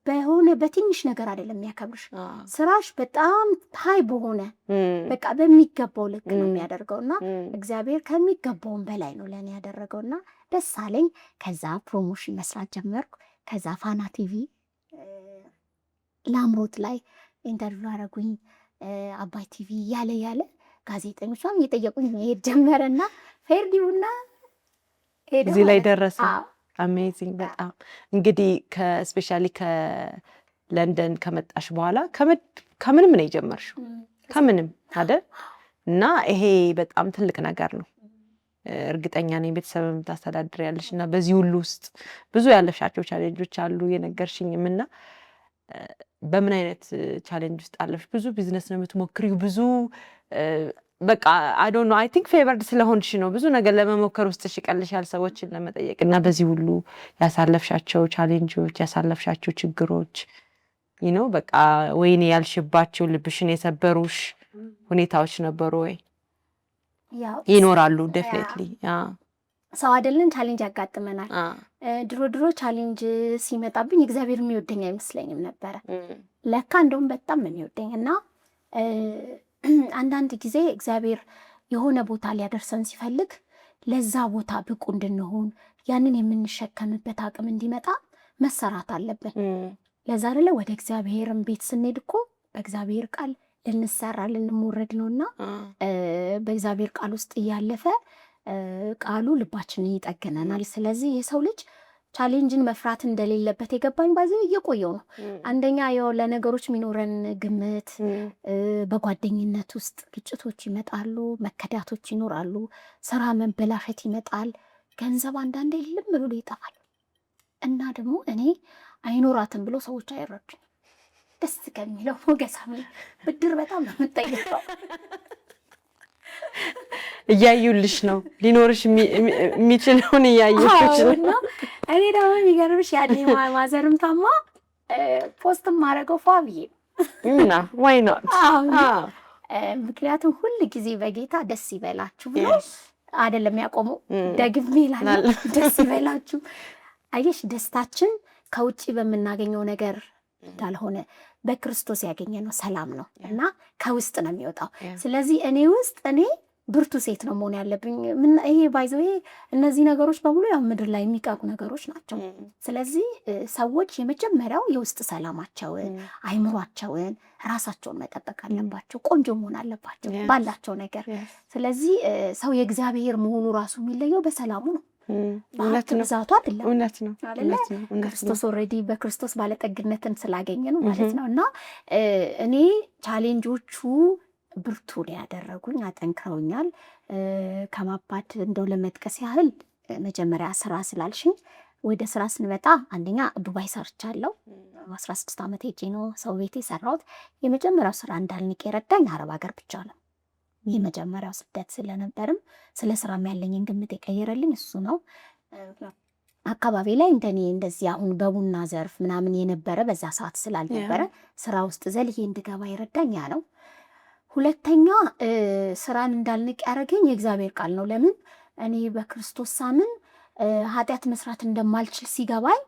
በሆነ በትንሽ ነገር አይደለም የሚያከብርሽ። ስራሽ በጣም ሀይ በሆነ በቃ በሚገባው ልክ ነው የሚያደርገውና እግዚአብሔር ከሚገባውን በላይ ነው ለእኔ ያደረገውና ደስ አለኝ። ከዛ ፕሮሞሽን መስራት ጀመርኩ። ከዛ ፋና ቲቪ ላምሮት ላይ ኢንተርቪው አደረጉኝ። አባይ ቲቪ ያለ ጋዜጠኞቿም እየጠየቁኝ መሄድ ጀመረና ፌርዲውና እዚህ ላይ ደረሰ። አሜዚንግ በጣም እንግዲህ ከስፔሻሊ ከለንደን ከመጣሽ በኋላ ከምንም ነው የጀመርሽው፣ ከምንም አይደል? እና ይሄ በጣም ትልቅ ነገር ነው። እርግጠኛ ነኝ ቤተሰብም ታስተዳድሪያለሽ እና በዚህ ሁሉ ውስጥ ብዙ ያለፍሻቸው ቻሌንጆች አሉ የነገርሽኝም። እና በምን አይነት ቻሌንጅ ውስጥ አለፍሽ? ብዙ ቢዝነስ ነው የምትሞክሪው፣ ብዙ በቃ አይ ዶንት ኖ አይ ቲንክ ፌቨርድ ስለሆንሽ ነው ብዙ ነገር ለመሞከር ውስጥሽ ይቀልሻል፣ ሰዎችን ለመጠየቅ እና በዚህ ሁሉ ያሳለፍሻቸው ቻሌንጆች ያሳለፍሻቸው ችግሮች በቃ ወይኔ ያልሽባቸው ልብሽን የሰበሩሽ ሁኔታዎች ነበሩ ወይ? ይኖራሉ ዴፊኒትሊ። ሰው አይደለን ቻሌንጅ ያጋጥመናል። ድሮ ቻሌንጅ ሲመጣብኝ እግዚአብሔር የሚወደኝ አይመስለኝም ነበረ። ለካ እንደውም በጣም ነው የሚወደኝ እና አንዳንድ ጊዜ እግዚአብሔር የሆነ ቦታ ሊያደርሰን ሲፈልግ ለዛ ቦታ ብቁ እንድንሆን ያንን የምንሸከምበት አቅም እንዲመጣ መሰራት አለብን። ለዛ አይደለ ወደ እግዚአብሔርም ቤት ስንሄድ እኮ በእግዚአብሔር ቃል ልንሰራ ልንሞረድ ነውና በእግዚአብሔር ቃል ውስጥ እያለፈ ቃሉ ልባችንን ይጠግነናል። ስለዚህ የሰው ልጅ ቻሌንጅን መፍራት እንደሌለበት የገባኝ ባዚህ እየቆየው ነው። አንደኛ ያው ለነገሮች የሚኖረን ግምት፣ በጓደኝነት ውስጥ ግጭቶች ይመጣሉ፣ መከዳቶች ይኖራሉ፣ ስራ መበላሸት ይመጣል፣ ገንዘብ አንዳንዴ ልም ብሎ ይጠፋል። እና ደግሞ እኔ አይኖራትም ብሎ ሰዎች አይረዱኝ። ደስ ከሚለው ሞገሳም ብድር በጣም ነው የምጠይቀው። እያዩልሽ ነው ሊኖርሽ የሚችለውን እያዩልሽ ነው። እኔ ደግሞ የሚገርምሽ ያኔ ማዘርም ታማ ፖስትም ማድረገው ፏ ብዬ እና ዋይ ኖት። ምክንያቱም ሁል ጊዜ በጌታ ደስ ይበላችሁ ብሎ አይደለም ያቆመው፣ ደግሜ እላለሁ ደስ ይበላችሁ። አየሽ ደስታችን ከውጭ በምናገኘው ነገር እንዳልሆነ በክርስቶስ ያገኘነው ሰላም ነው እና ከውስጥ ነው የሚወጣው። ስለዚህ እኔ ውስጥ እኔ ብርቱ ሴት ነው መሆን ያለብኝ። ይሄ ባይዘው እነዚህ ነገሮች በሙሉ ያው ምድር ላይ የሚቃቁ ነገሮች ናቸው። ስለዚህ ሰዎች የመጀመሪያው የውስጥ ሰላማቸውን፣ አይምሯቸውን፣ ራሳቸውን መጠበቅ አለባቸው። ቆንጆ መሆን አለባቸው ባላቸው ነገር። ስለዚህ ሰው የእግዚአብሔር መሆኑ ራሱ የሚለየው በሰላሙ ነው። እውነት ነው ብዛቱ አይደለም። እውነት ነው። ክርስቶስ ኦልሬዲ በክርስቶስ ባለጠግነትን ስላገኘ ነው ማለት ነው። እና እኔ ቻሌንጆቹ ብርቱ ያደረጉኝ አጠንክረውኛል። ከማባድ እንደው ለመጥቀስ ያህል መጀመሪያ ስራ ስላልሽኝ ወደ ስራ ስንመጣ አንደኛ ዱባይ ሰርቻለሁ። 16 ዓመት ሄጄ ነው ሰው ቤት የሰራሁት። የመጀመሪያው ስራ እንዳልንቅ የረዳኝ አረብ ሀገር ብቻ ነው። የመጀመሪያው ስደት ስለነበርም ስለ ስራም ያለኝን ግምት የቀየረልኝ እሱ ነው። አካባቢ ላይ እንደኔ እንደዚህ አሁን በቡና ዘርፍ ምናምን የነበረ በዛ ሰዓት ስላልነበረ ስራ ውስጥ ዘልዬ እንድገባ የረዳኝ ያ ነው። ሁለተኛ ስራን እንዳልንቅ ያደረገኝ የእግዚአብሔር ቃል ነው። ለምን እኔ በክርስቶስ ሳምን ኃጢአት መስራት እንደማልችል ሲገባኝ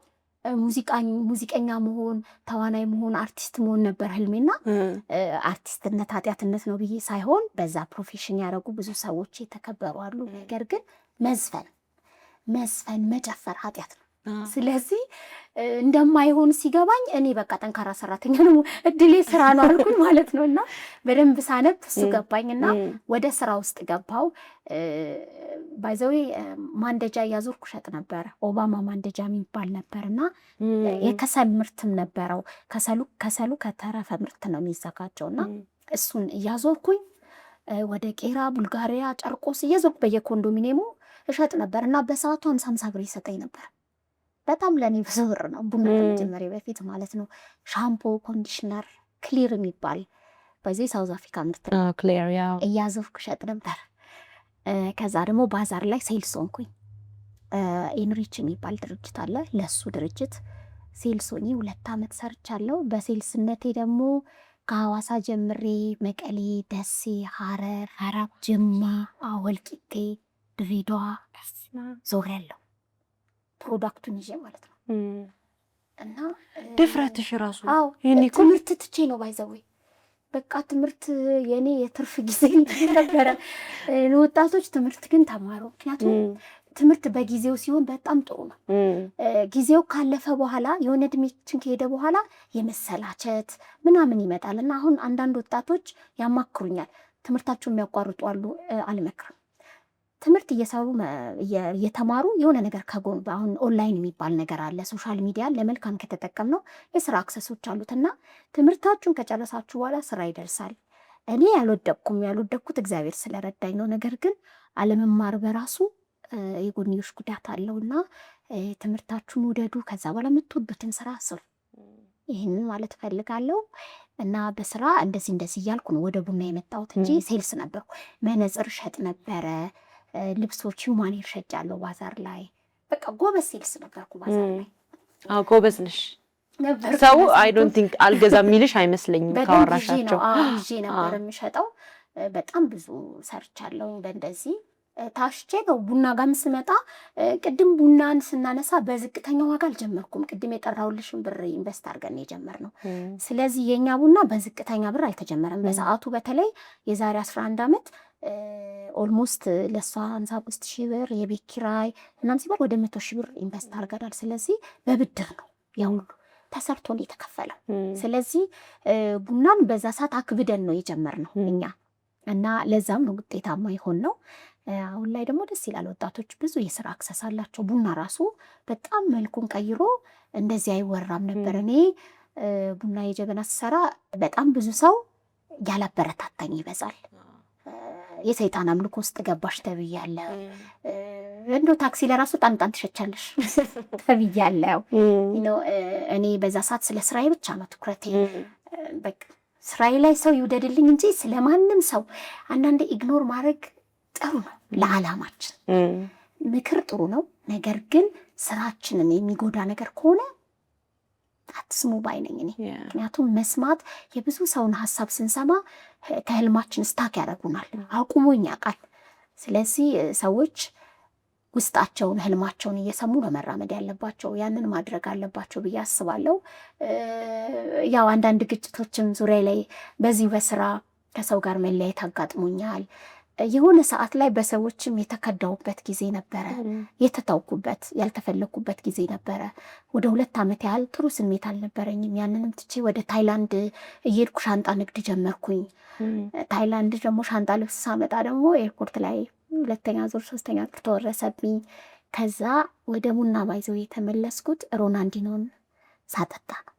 ሙዚቀኛ መሆን፣ ተዋናይ መሆን፣ አርቲስት መሆን ነበር ህልሜና አርቲስትነት ኃጢአትነት ነው ብዬ ሳይሆን በዛ ፕሮፌሽን ያደረጉ ብዙ ሰዎች የተከበሩ አሉ። ነገር ግን መዝፈን መጨፈር ኃጢአት ነው። ስለዚህ እንደማይሆን ሲገባኝ እኔ በቃ ጠንካራ ሰራተኛ ነው እድሌ ስራ ነው አልኩኝ ማለት ነው። እና በደንብ ሳነብ እሱ ገባኝና ወደ ስራ ውስጥ ገባው። ባይዘዌ ማንደጃ እያዞርኩ ሸጥ ነበረ። ኦባማ ማንደጃ የሚባል ነበርና የከሰል ምርትም ነበረው። ከሰሉ ከተረፈ ምርት ነው የሚዘጋጀውና እሱን እያዞርኩኝ ወደ ቄራ፣ ቡልጋሪያ፣ ጨርቆስ እየዞርኩ በየኮንዶሚኒየሙ እሸጥ ነበር እና በሰዓቱ 50 ብር ይሰጠኝ ነበር። በጣም ለኔ ብዙ ብር ነው። ቡና ከመጀመሪያ በፊት ማለት ነው። ሻምፖ፣ ኮንዲሽነር፣ ክሊር የሚባል በዚህ ሳውዝ አፍሪካ ምርት ክሊር እያዞርኩ እሸጥ ነበር። ከዛ ደግሞ ባዛር ላይ ሴልስ ሆንኩኝ። ኢንሪች የሚባል ድርጅት አለ። ለሱ ድርጅት ሴልስ ሆኜ 2 ዓመት ሰርቻለሁ። በሴልስነቴ ደግሞ ከሐዋሳ ጀምሬ መቀሌ፣ ደሴ፣ ሐረር፣ ጅማ፣ ወልቂጤ፣ ድሬዳዋ ዞሬያለሁ። ፕሮዳክቱን ይዤ ማለት ነው። እና ድፍረትሽ ራሱ ትምህርት ትቼ ነው ባይዘዌ በቃ ትምህርት የኔ የትርፍ ጊዜ ነበረ። ለወጣቶች ትምህርት ግን ተማሩ። ምክንያቱም ትምህርት በጊዜው ሲሆን በጣም ጥሩ ነው። ጊዜው ካለፈ በኋላ የሆነ እድሜችን ከሄደ በኋላ የመሰላቸት ምናምን ይመጣል እና አሁን አንዳንድ ወጣቶች ያማክሩኛል፣ ትምህርታቸውን የሚያቋርጡ አሉ። አልመክርም። ትምህርት እየሰሩ እየተማሩ የሆነ ነገር ከጎን አሁን ኦንላይን የሚባል ነገር አለ። ሶሻል ሚዲያ ለመልካም ከተጠቀምነው የስራ አክሰሶች አሉት እና ትምህርታችሁን ከጨረሳችሁ በኋላ ስራ ይደርሳል። እኔ ያልወደቅኩት እግዚአብሔር ስለረዳኝ ነው። ነገር ግን አለመማር በራሱ የጎንዮሽ ጉዳት አለውና ትምህርታችሁን ውደዱ። ከዛ በኋላ የምትወዱትን ስራ ስሩ። ይህንን ማለት እፈልጋለሁ። እና በስራ እንደዚህ እያልኩ ነው ወደ ቡና የመጣሁት እንጂ ሴልስ ነበርኩ። መነጽር ሸጥ ነበረ፣ ልብሶች ሁማኔር ሸጫለሁ ባዛር ላይ። በቃ ጎበዝ ሴልስ ነበርኩ ባዛር ላይ። ጎበዝ ነሽ። ሰው አይ ዶንት ቲንክ አልገዛም የሚልሽ አይመስለኝም ካወራሻቸው። ይዤ ነበር የምሸጠው። በጣም ብዙ ሰርቻለሁ በእንደዚህ ታሽቼ ነው። ቡና ጋር ስመጣ ቅድም ቡናን ስናነሳ በዝቅተኛ ዋጋ አልጀመርኩም። ቅድም የጠራሁልሽን ብር ኢንቨስት አድርገን የጀመርነው። ስለዚህ የኛ ቡና በዝቅተኛ ብር አልተጀመረም። በሰዓቱ በተለይ የዛሬ 11 ዓመት ኦልሞስት ለሷ 55,000 ብር የቤት ኪራይ ምናምን ሲባል ወደ 100,000 ብር ኢንቨስት አድርገናል። ስለዚህ በብድር ነው ያ ሁሉ ተሰርቶ ነው የተከፈለው። ስለዚህ ቡናን በዛ ሰዓት አክብደን ነው የጀመርነው እኛ እና ለዛም ነው ውጤታማ ይሆን ነው። አሁን ላይ ደግሞ ደስ ይላል። ወጣቶች ብዙ የስራ አክሰስ አላቸው። ቡና ራሱ በጣም መልኩን ቀይሮ እንደዚህ አይወራም ነበር። እኔ ቡና የጀበና ስሰራ በጣም ብዙ ሰው ያላበረታታኝ ይበዛል። የሰይጣን አምልኮ ውስጥ ገባሽ ተብያለሁ። እንዶ ታክሲ ለራሱ ጣንጣን ትሸቻለሽ ተብያለሁ። እኔ በዛ ሰዓት ስለ ስራዬ ብቻ ነው ትኩረቴ። በቃ ስራዬ ላይ ሰው ይውደድልኝ እንጂ ስለማንም ሰው አንዳንዴ ኢግኖር ማድረግ ጥሩ ነው ለዓላማችን። ምክር ጥሩ ነው። ነገር ግን ስራችንን የሚጎዳ ነገር ከሆነ አትስሙ ባይ ነኝ እኔ። ምክንያቱም መስማት የብዙ ሰውን ሀሳብ ስንሰማ ከህልማችን ስታክ ያደርጉናል፣ አቁሞኝ ያውቃል። ስለዚህ ሰዎች ውስጣቸውን ህልማቸውን እየሰሙ ነው መራመድ ያለባቸው። ያንን ማድረግ አለባቸው ብዬ አስባለሁ። ያው አንዳንድ ግጭቶችም ዙሪያ ላይ በዚህ በስራ ከሰው ጋር መለያየት አጋጥሞኛል። የሆነ ሰዓት ላይ በሰዎችም የተከዳውበት ጊዜ ነበረ፣ የተታውኩበት ያልተፈለኩበት ጊዜ ነበረ። ወደ 2 ዓመት ያህል ጥሩ ስሜት አልነበረኝም። ያንንም ትቼ ወደ ታይላንድ እየሄድኩ ሻንጣ ንግድ ጀመርኩኝ። ታይላንድ ደግሞ ሻንጣ ልብስ ሳመጣ ደግሞ ኤርፖርት ላይ 2ኛ ዙር 3ኛ ዙር ተወረሰብኝ። ከዛ ወደ ቡና ባይዘው የተመለስኩት ሮናልዲኖን ሳጠጣ ነው።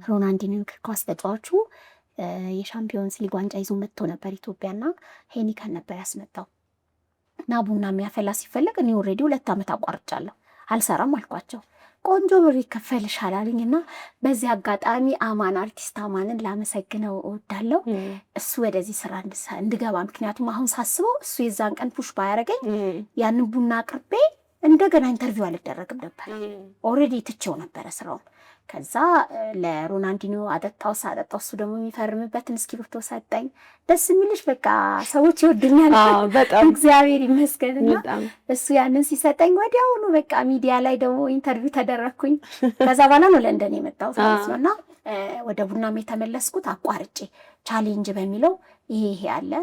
ሮናልዲኖ እግር ኳስ ተጫዋቹ የሻምፒዮንስ ሊግ ዋንጫ ይዞ መጥቶ ነበር ኢትዮጵያና ሄኒከን ነበር ያስመጣው። እና ቡና የሚያፈላ ሲፈለግ እኔ ኦልሬዲ 2 ዓመት አቋርጫለሁ፣ አልሰራም አልኳቸው። ቆንጆ ብር ይከፈልሻል አሉኝ። እና በዚህ አጋጣሚ አማን አርቲስት አማንን ላመሰግነው እወዳለሁ። እሱ ወደዚህ ስራ እንድገባ ምክንያቱም አሁን ሳስበው እሱ የዛን ቀን ፑሽ ባያረገኝ ያንን ቡና አቅርቤ እንደገና ኢንተርቪው አልደረግም ነበር። ኦልሬዲ ትቼው ነበረ ስራውን። ከዛ ለሮናልዲኖ አጠጣው። እሱ ደግሞ የሚፈርምበትን እስክሪብቶ ሰጠኝ። ደስ የሚልሽ በቃ ሰዎች ይወዱኛል በጣም እግዚአብሔር ይመስገንና እሱ ያንን ሲሰጠኝ ወዲያውኑ በቃ ሚዲያ ላይ ደግሞ ኢንተርቪው ተደረግኩኝ። ከዛ በኋላ ነው ለንደን የመጣሁት ማለት ነውና ወደ ቡናም የተመለስኩት አቋርጬ ቻሌንጅ በሚለው ይሄ አለ።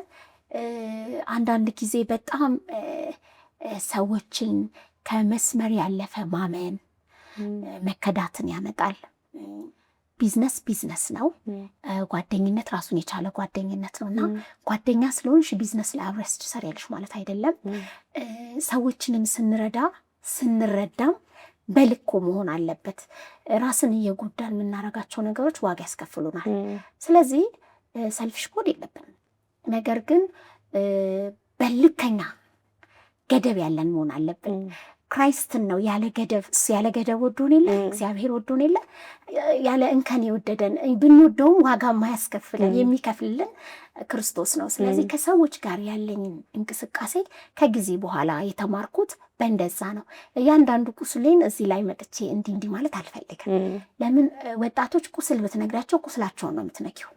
አንዳንድ ጊዜ በጣም ሰዎችን ከመስመር ያለፈ ማመን መከዳትን ያመጣል። ቢዝነስ ነው። ጓደኝነት ራሱን የቻለ ጓደኝነት ነው እና ጓደኛ ስለሆንሽ ቢዝነስ ላይ አብረሽ ትሰሪያለሽ ማለት አይደለም። ሰዎችንም ስንረዳም በልኩ መሆን አለበት። ራስን እየጎዳን የምናረጋቸው ነገሮች ዋጋ ያስከፍሉናል። ስለዚህ ሰልፊሽ ኮድ የለብንም። ነገር ግን በልከኛ ገደብ ያለን መሆን አለብን። ክራይስትን ነው ያለ ገደብ ወዶን የለ እግዚአብሔር ወዶን የለ ያለ እንከን የወደደን ብንወደውም ዋጋ የማያስከፍለን የሚከፍልልን ክርስቶስ ነው። ስለዚህ ከሰዎች ጋር ያለኝ እንቅስቃሴ ከጊዜ በኋላ የተማርኩት በእንደዛ ነው። እያንዳንዱ ቁስሌን እዚህ ላይ መጥቼ እንዲህ ማለት አልፈልግም። ለምን ወጣቶች ቁስል ብትነግራቸው ቁስላቸውን ነው የምትነኪው፣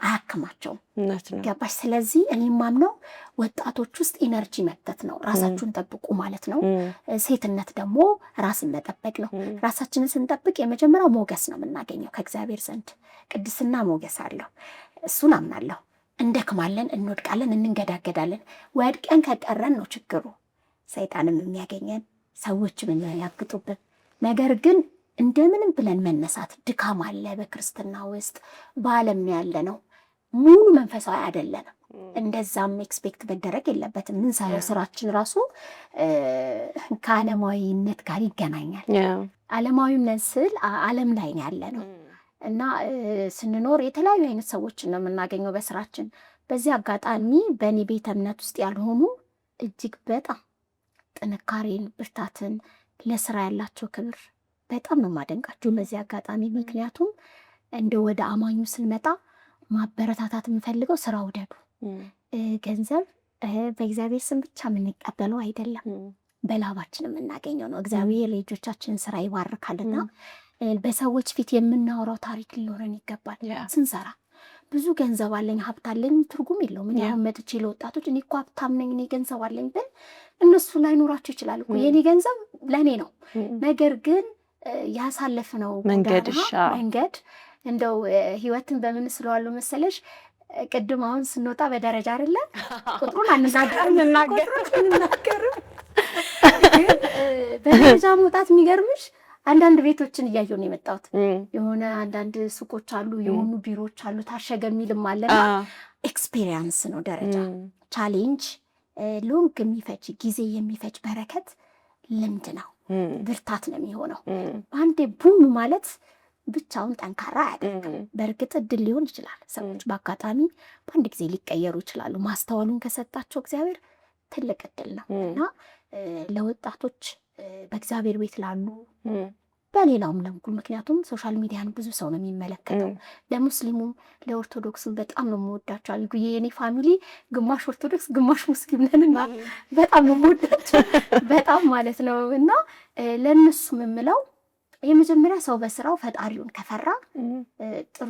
አያክማቸውም። ገባሽ? ስለዚህ እኔ ማምነው ወጣቶች ውስጥ ኢነርጂ መክተት ነው። ራሳችሁን ጠብቁ ማለት ነው። ሴትነት ደግሞ ራስን መጠበቅ ነው። ራሳችንን ስንጠብቅ የመጀመሪያው ሞገስ ነው የምናገኘው ከእግዚአብሔር ዘንድ። ቅድስና ሞገስ አለው። እሱን አምናለሁ። እንደክማለን፣ እንወድቃለን፣ እንንገዳገዳለን። ወድቀን ከቀረን ነው ችግሩ። ሰይጣንም የሚያገኘን ሰዎችም የሚያግጡብን። ነገር ግን እንደምንም ብለን መነሳት። ድካም አለ በክርስትና ውስጥ፣ በዓለም ያለ ነው። ሙሉ መንፈሳዊ አይደለንም። እንደዛም ኤክስፔክት መደረግ የለበትም። ምንሰራው ስራችን ራሱ ከዓለማዊነት ጋር ይገናኛል። ዓለማዊነት ስል ዓለም ላይ ያለ ነው እና ስንኖር የተለያዩ አይነት ሰዎችን ነው የምናገኘው በስራችን። በዚህ አጋጣሚ በእኔ ቤተ እምነት ውስጥ ያልሆኑ እጅግ በጣም ጥንካሬን፣ ብርታትን፣ ለስራ ያላቸው ክብር በጣም ነው የማደንቃቸው በዚህ አጋጣሚ። ምክንያቱም እንደ ወደ አማኙ ስንመጣ ማበረታታት የምፈልገው ስራ ውደዱ። ገንዘብ በእግዚአብሔር ስም ብቻ የምንቀበለው አይደለም፣ በላባችን የምናገኘው ነው። እግዚአብሔር የልጆቻችንን ስራ ይባርካልና በሰዎች ፊት የምናወራው ታሪክ ሊኖረን ይገባል። ስንሰራ ብዙ ገንዘብ አለኝ ሀብት አለኝ ትርጉም የለውም። እኔ አሁን መጥቼ ለወጣቶች እኔ እኮ ሀብታም ነኝ እኔ ገንዘብ አለኝ ብል እነሱ ላይኖራቸው ይችላል እኮ። የኔ ገንዘብ ለእኔ ነው። ነገር ግን ያሳለፍነው መንገድ እንደው ህይወትን በምን ስለዋሉ መሰለሽ? ቅድም አሁን ስንወጣ በደረጃ አይደለ ቁጥሩን አንናገርም። በደረጃ መውጣት የሚገርምሽ አንዳንድ ቤቶችን እያየሁ ነው የመጣሁት። የሆነ አንዳንድ ሱቆች አሉ፣ የሆኑ ቢሮዎች አሉ፣ ታሸገ የሚልም አለና ኤክስፔሪየንስ ነው ደረጃ። ቻሌንጅ ሎንግ የሚፈጅ ጊዜ የሚፈጅ በረከት ልምድ ነው፣ ብርታት ነው የሚሆነው። አንዴ ቡም ማለት ብቻውን ጠንካራ አያደርግም። በእርግጥ እድል ሊሆን ይችላል። ሰዎች በአጋጣሚ በአንድ ጊዜ ሊቀየሩ ይችላሉ። ማስተዋሉን ከሰጣቸው እግዚአብሔር ትልቅ እድል ነው እና ለወጣቶች በእግዚአብሔር ቤት ላሉ በሌላውም ለምኩል፣ ምክንያቱም ሶሻል ሚዲያን ብዙ ሰው ነው የሚመለከተው። ለሙስሊሙም ለኦርቶዶክስም በጣም ነው የምወዳቸው። አልጉዬ የኔ ፋሚሊ ግማሽ ኦርቶዶክስ ግማሽ ሙስሊም ነንና በጣም ነው የምወዳቸው በጣም ማለት ነው። እና ለእነሱም የምለው የመጀመሪያ ሰው በስራው ፈጣሪውን ከፈራ ጥሩ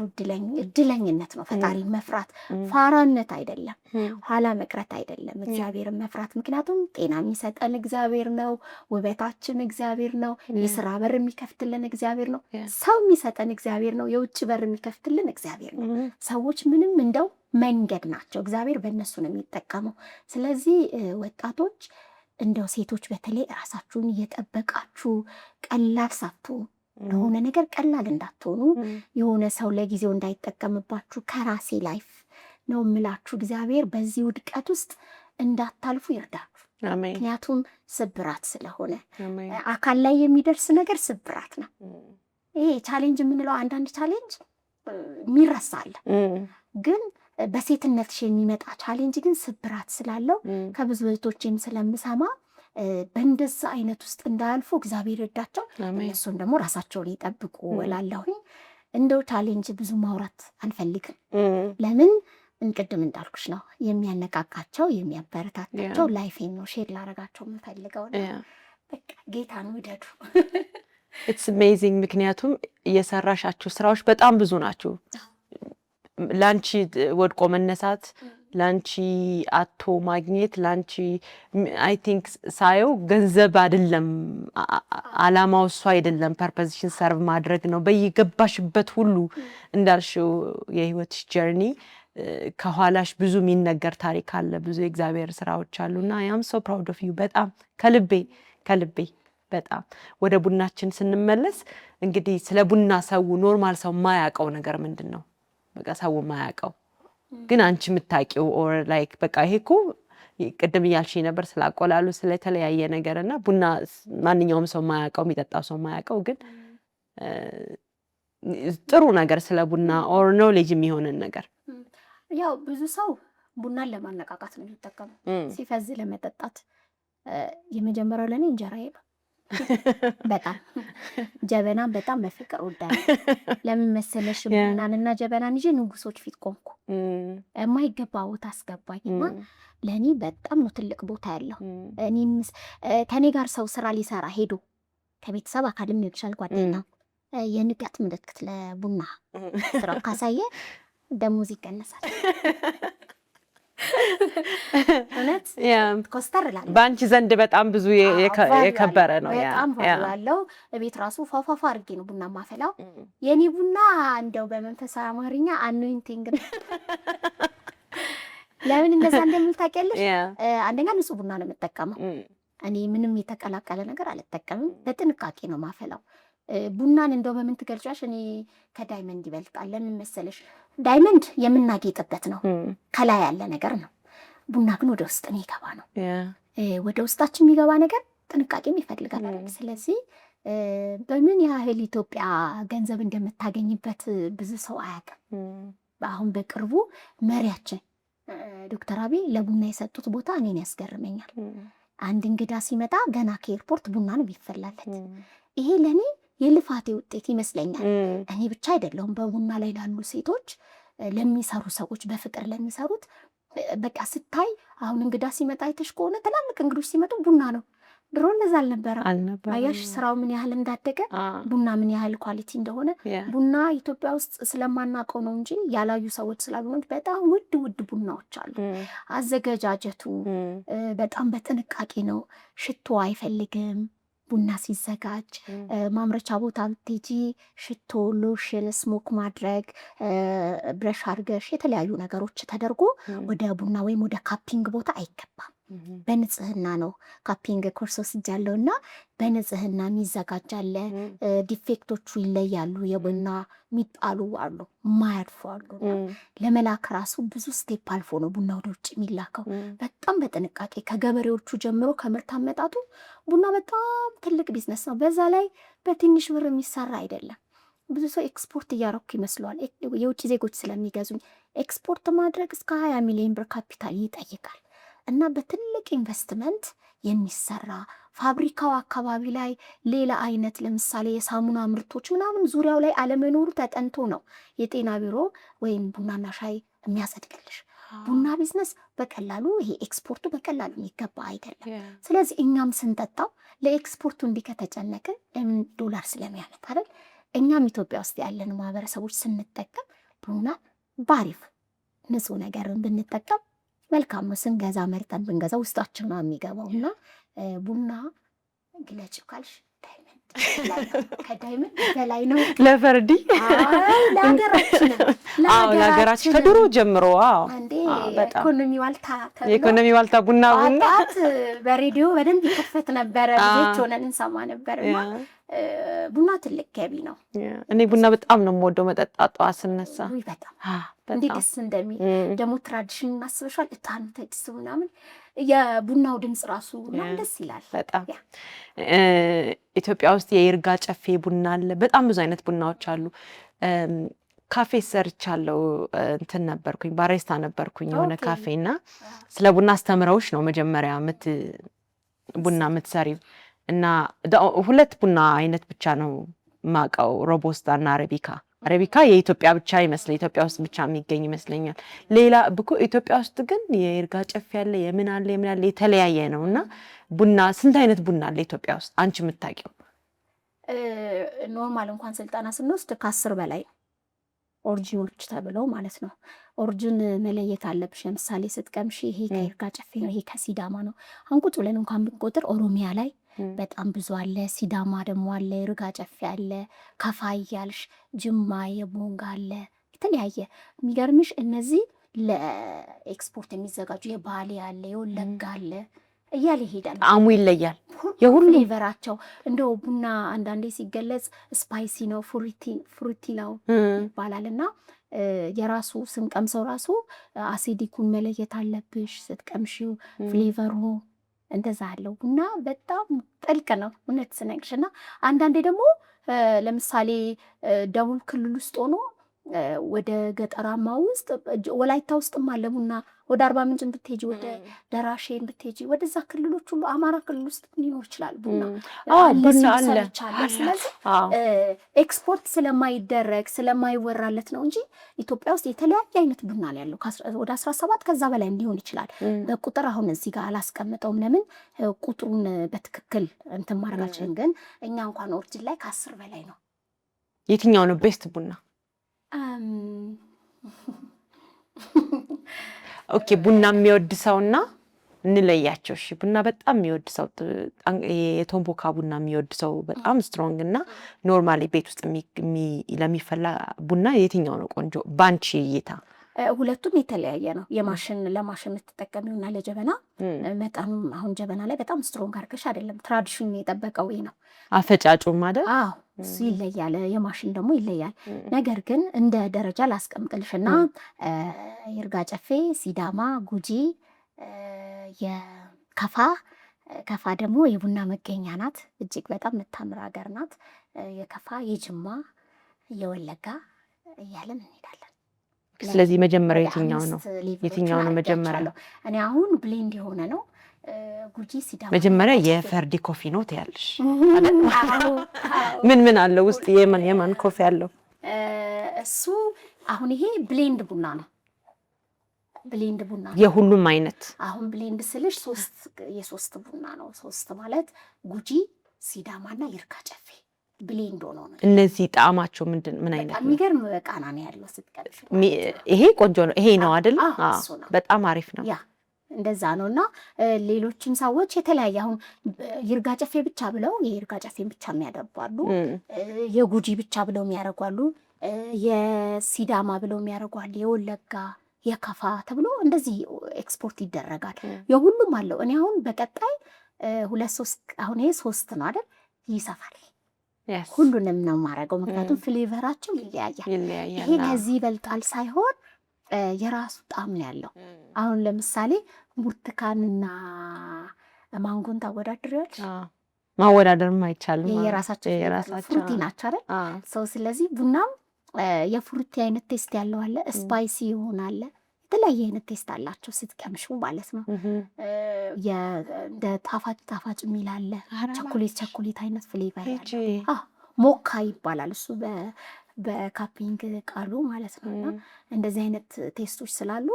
እድለኝነት ነው። ፈጣሪን መፍራት ፋራነት አይደለም፣ ኋላ መቅረት አይደለም፣ እግዚአብሔርን መፍራት። ምክንያቱም ጤና የሚሰጠን እግዚአብሔር ነው፣ ውበታችን እግዚአብሔር ነው፣ የስራ በር የሚከፍትልን እግዚአብሔር ነው፣ ሰው የሚሰጠን እግዚአብሔር ነው፣ የውጭ በር የሚከፍትልን እግዚአብሔር ነው። ሰዎች ምንም እንደው መንገድ ናቸው፣ እግዚአብሔር በእነሱ ነው የሚጠቀመው። ስለዚህ ወጣቶች እንደው ሴቶች በተለይ ራሳችሁን እየጠበቃችሁ ቀላል ሳትሆኑ ለሆነ ነገር ቀላል እንዳትሆኑ፣ የሆነ ሰው ለጊዜው እንዳይጠቀምባችሁ ከራሴ ላይፍ ነው የምላችሁ። እግዚአብሔር በዚህ ውድቀት ውስጥ እንዳታልፉ ይርዳችሁ። ምክንያቱም ስብራት ስለሆነ አካል ላይ የሚደርስ ነገር ስብራት ነው። ይሄ ቻሌንጅ የምንለው አንዳንድ ቻሌንጅ የሚረሳል ግን በሴትነትሽ የሚመጣ ቻሌንጅ ግን ስብራት ስላለው ከብዙ እህቶችም ስለምሰማ በእንደዛ አይነት ውስጥ እንዳያልፉ እግዚአብሔር ይርዳቸው። እነሱን ደግሞ ራሳቸውን ይጠብቁ እላለሁኝ። እንደው ቻሌንጅ ብዙ ማውራት አልፈልግም። ለምን እንቅድም እንዳልኩሽ ነው የሚያነቃቃቸው የሚያበረታታቸው ላይፌን ነው ሼር ላረጋቸው የምፈልገው። በቃ ጌታን ውደዱ። ኢትስ አሜዚንግ። ምክንያቱም የሰራሻቸው ስራዎች በጣም ብዙ ናቸው። ላንቺ ወድቆ መነሳት፣ ላንቺ አቶ ማግኘት፣ ላንቺ አይ ቲንክ ሳየው ገንዘብ አይደለም አላማው፣ እሱ አይደለም። ፐርፐዝሽን ሰርቭ ማድረግ ነው። በየገባሽበት ሁሉ እንዳልሽው የህይወትሽ ጀርኒ ከኋላሽ ብዙ የሚነገር ታሪክ አለ፣ ብዙ የእግዚአብሔር ስራዎች አሉና አም ሶ ፕራውድ ኦፍ ዩ። በጣም ከልቤ በጣም። ወደ ቡናችን ስንመለስ እንግዲህ ስለ ቡና ሰው ኖርማል ሰው የማያውቀው ነገር ምንድን ነው? በቃ ሰው የማያውቀው ግን አንቺ የምታውቂው ኦር ላይክ በቃ ይሄ እኮ ቅድም እያልሽ ነበር ስላቆላሉ ስለተለያየ ነገር እና ቡና ማንኛውም ሰው የማያውቀው የሚጠጣው ሰው የማያውቀው ግን ጥሩ ነገር ስለ ቡና ኦር ኖሌጅ የሚሆንን ነገር ያው ብዙ ሰው ቡናን ለማነቃቃት ነው የሚጠቀመው፣ ሲፈዝ ለመጠጣት። የመጀመሪያው ለእኔ እንጀራዬ ነው። በጣም ጀበናን በጣም በፍቅር ወዳለሁ። ለምን መሰለሽ ቡናንና ጀበናን ይዤ ንጉሶች ፊት ቆምኩ። የማይገባ ቦታ አስገባኝና ለእኔ በጣም ነው ትልቅ ቦታ ያለው። እኔም ከኔ ጋር ሰው ስራ ሊሰራ ሄዶ ከቤተሰብ አካልም ሊሆን ይችላል ጓደኛ የንጋት ምልክት ለቡና ስራው ካሳየ ደሞዝ ይቀነሳል። እውነት ኮስተር ላለ በአንቺ ዘንድ በጣም ብዙ የከበረ ነው። በጣም ያለው ቤት ራሱ ፏፏፏ አድርጌ ነው ቡና ማፈላው። የኔ ቡና እንደው በመንፈሳዊ አማርኛ አኖይንቲንግ ነው። ለምን እንደዛ እንደምል ታውቂያለሽ? አንደኛ ንጹህ ቡና ነው የምጠቀመው። እኔ ምንም የተቀላቀለ ነገር አልጠቀምም። በጥንቃቄ ነው ማፈላው። ቡናን እንደው በምን ትገልጫሽ? እኔ ከዳይመንድ ይበልጣል። ለምን መሰለሽ? ዳይመንድ የምናጌጥበት ነው፣ ከላይ ያለ ነገር ነው። ቡና ግን ወደ ውስጥ የሚገባ ነው። ወደ ውስጣችን የሚገባ ነገር ጥንቃቄም ይፈልጋል። ስለዚህ በምን ያህል ኢትዮጵያ ገንዘብ እንደምታገኝበት ብዙ ሰው አያውቅም። አሁን በቅርቡ መሪያችን ዶክተር አብይ ለቡና የሰጡት ቦታ እኔን ያስገርመኛል። አንድ እንግዳ ሲመጣ ገና ከኤርፖርት ቡና ነው የሚፈላለት። ይሄ ለእኔ የልፋቴ ውጤት ይመስለኛል። እኔ ብቻ አይደለሁም፣ በቡና ላይ ላሉ ሴቶች፣ ለሚሰሩ ሰዎች፣ በፍቅር ለሚሰሩት በቃ ስታይ አሁን እንግዳ ሲመጣ አይተሽ ከሆነ ትላልቅ እንግዶች ሲመጡ ቡና ነው። ድሮ እንደዛ አልነበረም። አያሽ ስራው ምን ያህል እንዳደገ፣ ቡና ምን ያህል ኳሊቲ እንደሆነ። ቡና ኢትዮጵያ ውስጥ ስለማናውቀው ነው እንጂ ያላዩ ሰዎች ስላሉ በጣም ውድ ውድ ቡናዎች አሉ። አዘገጃጀቱ በጣም በጥንቃቄ ነው። ሽቶ አይፈልግም። ቡና ሲዘጋጅ ማምረቻ ቦታ ብትሄጂ ሽቶ፣ ሎሽን፣ ስሞክ ማድረግ፣ ብረሽ አድርገሽ የተለያዩ ነገሮች ተደርጎ ወደ ቡና ወይም ወደ ካፒንግ ቦታ አይገባም። በንጽህና ነው። ካፒንግ ኮርስ ወስጃለሁ እና በንጽህና የሚዘጋጃለ። ዲፌክቶቹ ይለያሉ። የቡና የሚጣሉ አሉ፣ ማያድፉ አሉ። ለመላክ ራሱ ብዙ ስቴፕ አልፎ ነው ቡና ወደ ውጭ የሚላከው። በጣም በጥንቃቄ ከገበሬዎቹ ጀምሮ ከምርት አመጣጡ ቡና በጣም ትልቅ ቢዝነስ ነው። በዛ ላይ በትንሽ ብር የሚሰራ አይደለም። ብዙ ሰው ኤክስፖርት እያረኩ ይመስለዋል። የውጭ ዜጎች ስለሚገዙኝ ኤክስፖርት ማድረግ እስከ 20 ሚሊዮን ብር ካፒታል ይጠይቃል እና በትልቅ ኢንቨስትመንት የሚሰራ ፋብሪካው አካባቢ ላይ ሌላ አይነት ለምሳሌ የሳሙና ምርቶች ምናምን ዙሪያው ላይ አለመኖሩ ተጠንቶ ነው የጤና ቢሮ ወይም ቡናና ሻይ የሚያጸድቅልሽ። ቡና ቢዝነስ በቀላሉ ይሄ ኤክስፖርቱ በቀላሉ የሚገባ አይደለም። ስለዚህ እኛም ስንጠጣው ለኤክስፖርቱ እንዲህ ከተጨነቅን ለምን ዶላር ስለሚያመጣ አይደል? እኛም ኢትዮጵያ ውስጥ ያለን ማህበረሰቦች ስንጠቀም ቡና ባሪፍ ንጹህ ነገርን ብንጠቀም መልካም ነው። ስንገዛ መርጠን ብንገዛ ውስጣችን ነው የሚገባው። እና ቡና ግለጭ ካልሽ ከዳይመንድ በላይ ነው ለፈርዲ። ለሀገራችን ከድሮ ጀምሮ የኢኮኖሚ ዋልታ ቡና በሬዲዮ በደንብ ይከፈት ነበረ። ልጆች ሆነን እንሰማ ነበር። ቡና ትልቅ ገቢ ነው። እኔ ቡና በጣም ነው የምወደው መጠጣት። ጠዋት ስነሳ በጣም እንዴት ደስ እንደሚል ደግሞ ትራዲሽን እናስበሻል። እጣኑ ተጭስ ምናምን የቡናው ድምፅ ራሱ ምናምን ደስ ይላል በጣም። ኢትዮጵያ ውስጥ የይርጋ ጨፌ ቡና አለ። በጣም ብዙ አይነት ቡናዎች አሉ። ካፌ ሰርቻለሁ። እንትን ነበርኩኝ፣ ባሬስታ ነበርኩኝ የሆነ ካፌ እና ስለ ቡና አስተምረውሽ ነው መጀመሪያ ቡና የምትሰሪው እና ሁለት ቡና አይነት ብቻ ነው ማቀው፣ ሮቦስታ እና አረቢካ። አረቢካ የኢትዮጵያ ብቻ ይመስለኝ፣ ኢትዮጵያ ውስጥ ብቻ የሚገኝ ይመስለኛል። ሌላ ብኩ ኢትዮጵያ ውስጥ ግን የይርጋ ጨፌ ያለ የምን አለ የተለያየ ነው። እና ቡና ስንት አይነት ቡና አለ ኢትዮጵያ ውስጥ አንቺ የምታውቂው? ኖርማል እንኳን ስልጠና ስንወስድ ከ10 በላይ ኦሪጂኖች ተብለው ማለት ነው። ኦሪጂን መለየት አለብሽ። ለምሳሌ ስትቀምሺ ይሄ ከይርጋ ጨፌ ነው፣ ይሄ ከሲዳማ ነው። አንቁጭ ብለን እንኳን ብንቆጥር ኦሮሚያ ላይ በጣም ብዙ አለ። ሲዳማ ደግሞ አለ፣ ይርጋ ጨፌ አለ፣ ከፋ እያልሽ ጅማ የቦንጋ አለ፣ የተለያየ። የሚገርምሽ እነዚህ ለኤክስፖርት የሚዘጋጁ የባሌ አለ፣ የወለጋ አለ እያለ ይሄዳል። ጣዕሙ ይለያል የሁሉ ፍሌቨራቸው። እንደው ቡና አንዳንዴ ሲገለጽ ስፓይሲ ነው፣ ፍሩቲ ነው ይባላል እና የራሱ ስንቀምሰው ራሱ አሲዲኩን መለየት አለብሽ ስትቀምሺው፣ ፍሌቨሩ እንደዛ አለው። ቡና በጣም ጥልቅ ነው እውነት ስነግርሽ። እና አንዳንዴ ደግሞ ለምሳሌ ደቡብ ክልል ውስጥ ሆኖ ወደ ገጠራማ ውስጥ ወላይታ ውስጥም አለ ቡና። ወደ አርባ ምንጭ ብትሄጂ፣ ወደ ደራሼን ብትሄጂ፣ ወደዛ ክልሎች ሁሉ አማራ ክልል ውስጥ ሊኖር ይችላል ቡና ቡና አለ። ስለዚህ ኤክስፖርት ስለማይደረግ ስለማይወራለት ነው እንጂ ኢትዮጵያ ውስጥ የተለያየ አይነት ቡና ነው ያለው። ወደ 17 ከዛ በላይ ሊሆን ይችላል በቁጥር። አሁን እዚህ ጋር አላስቀምጠውም፣ ለምን ቁጥሩን በትክክል እንትን ማድረግ አልችልም። ግን እኛ እንኳን ኦሪጅን ላይ ከ10 በላይ ነው። የትኛው ነው ቤስት ቡና? ኦኬ ቡና የሚወድ ሰውና እንለያቸው። እሺ ቡና በጣም የሚወድ ሰው የቶምቦካ ቡና የሚወድ ሰው በጣም ስትሮንግ እና ኖርማሊ ቤት ውስጥ ለሚፈላ ቡና የትኛው ነው ቆንጆ ባንቺ እይታ? ሁለቱም የተለያየ ነው። ለማሽን የምትጠቀሚውና ለጀበና መጠኑ አሁን ጀበና ላይ በጣም ስትሮንግ አድርገሽ አይደለም፣ ትራዲሽኑን የጠበቀው ነው አፈጫጩ ማለት። አዎ እሱ ይለያል፣ የማሽን ደግሞ ይለያል። ነገር ግን እንደ ደረጃ ላስቀምጥልሽና ይርጋ ጨፌ፣ ሲዳማ፣ ጉጂ፣ የከፋ ደግሞ የቡና መገኛ ናት። እጅግ በጣም የምታምር ሀገር ናት። የከፋ፣ የጅማ፣ የወለጋ እያለን እንሄዳለን። ስለዚህ መጀመሪያ የትኛው ነው መጀመሪያ? እኔ አሁን ብሌንድ የሆነ ነው ጉጂ ሲዳማ። መጀመሪያ የፈርዲ ኮፊ ነው ትያለሽ? ምን አለው ውስጥ? የማን ኮፊ አለው እሱ? አሁን ይሄ ብሌንድ ቡና ነው። ብሌንድ ቡና የሁሉም አይነት። አሁን ብሌንድ ስልሽ የሶስት ቡና ነው። 3 ማለት ጉጂ፣ ሲዳማና ይርጋ ጨፌ ብሌንድ ሆኖ ነው። እነዚህ ጣዕማቸው ምን አይነት ነው? የሚገርም ቃና ነው ያለው ስትቀምሽ። ይሄ ቆንጆ ነው። ይሄ ነው አይደል? በጣም አሪፍ ነው። ያ እንደዛ ነው። እና ሌሎችም ሰዎች የተለያየ አሁን ይርጋ ጨፌ ብቻ ብለው የይርጋ ጨፌን ብቻ የሚያደርጓሉ፣ የጉጂ ብቻ ብለው የሚያደርጓሉ፣ የሲዳማ ብለው የሚያደርጓሉ፣ የወለጋ የከፋ ተብሎ እንደዚህ ኤክስፖርት ይደረጋል። የሁሉም አለው። እኔ አሁን በቀጣይ 2-3 አሁን ይሄ 3 ነው አይደል? ይሰፋል። ሁሉንም ነው የማደርገው፣ ምክንያቱም ፍሌቨራቸው ይለያያል። ይሄ ከዚህ ይበልጣል ሳይሆን የራሱ ጣዕም ነው ያለው። አሁን ለምሳሌ ብርቱካንና ማንጎን ታወዳድሪያለሽ? ማወዳደርም አይቻልም። የራሳቸው ፍሩቲ ናቸው አይደል? ሰው ስለዚህ ቡናም የፍሩቲ አይነት ቴስት ያለው አለ፣ ስፓይሲ ይሆናል። የተለያየ አይነት ቴስት አላቸው ስትቀምሹ ማለት ነው። እንደ ጣፋጭ የሚል አለ፣ ቸኮሌት አይነት ፍሌቨር ያለው ሞካ ይባላል እሱ በካፒንግ ቃሉ ማለት ነው። እና እንደዚህ አይነት ቴስቶች ስላሉ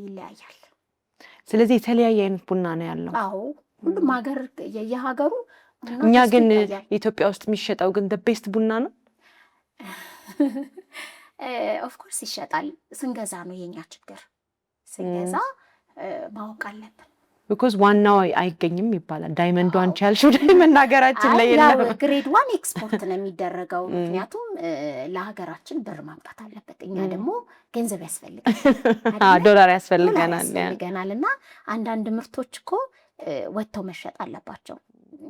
ይለያያል። ስለዚህ የተለያየ አይነት ቡና ነው ያለው። አዎ ሁሉም ሀገር የሀገሩ። እኛ ግን ኢትዮጵያ ውስጥ የሚሸጠው ግን ቤስት ቡና ነው። ኦፍኮርስ ይሸጣል። ስንገዛ ነው የኛ ችግር። ስንገዛ ማወቅ አለብን። ቢኮዝ ዋናው አይገኝም ይባላል። ዳይመንዱ አንቺ ያልሽው ዳይመንድ ሀገራችን ላይ የለም። ግሬድ 1 ኤክስፖርት ነው የሚደረገው። ምክንያቱም ለሀገራችን ብር ማምጣት አለበት። እኛ ደግሞ ገንዘብ ያስፈልገናል፣ ዶላር ያስፈልገናል። እና አንዳንድ ምርቶች እኮ ወጥተው መሸጥ አለባቸው።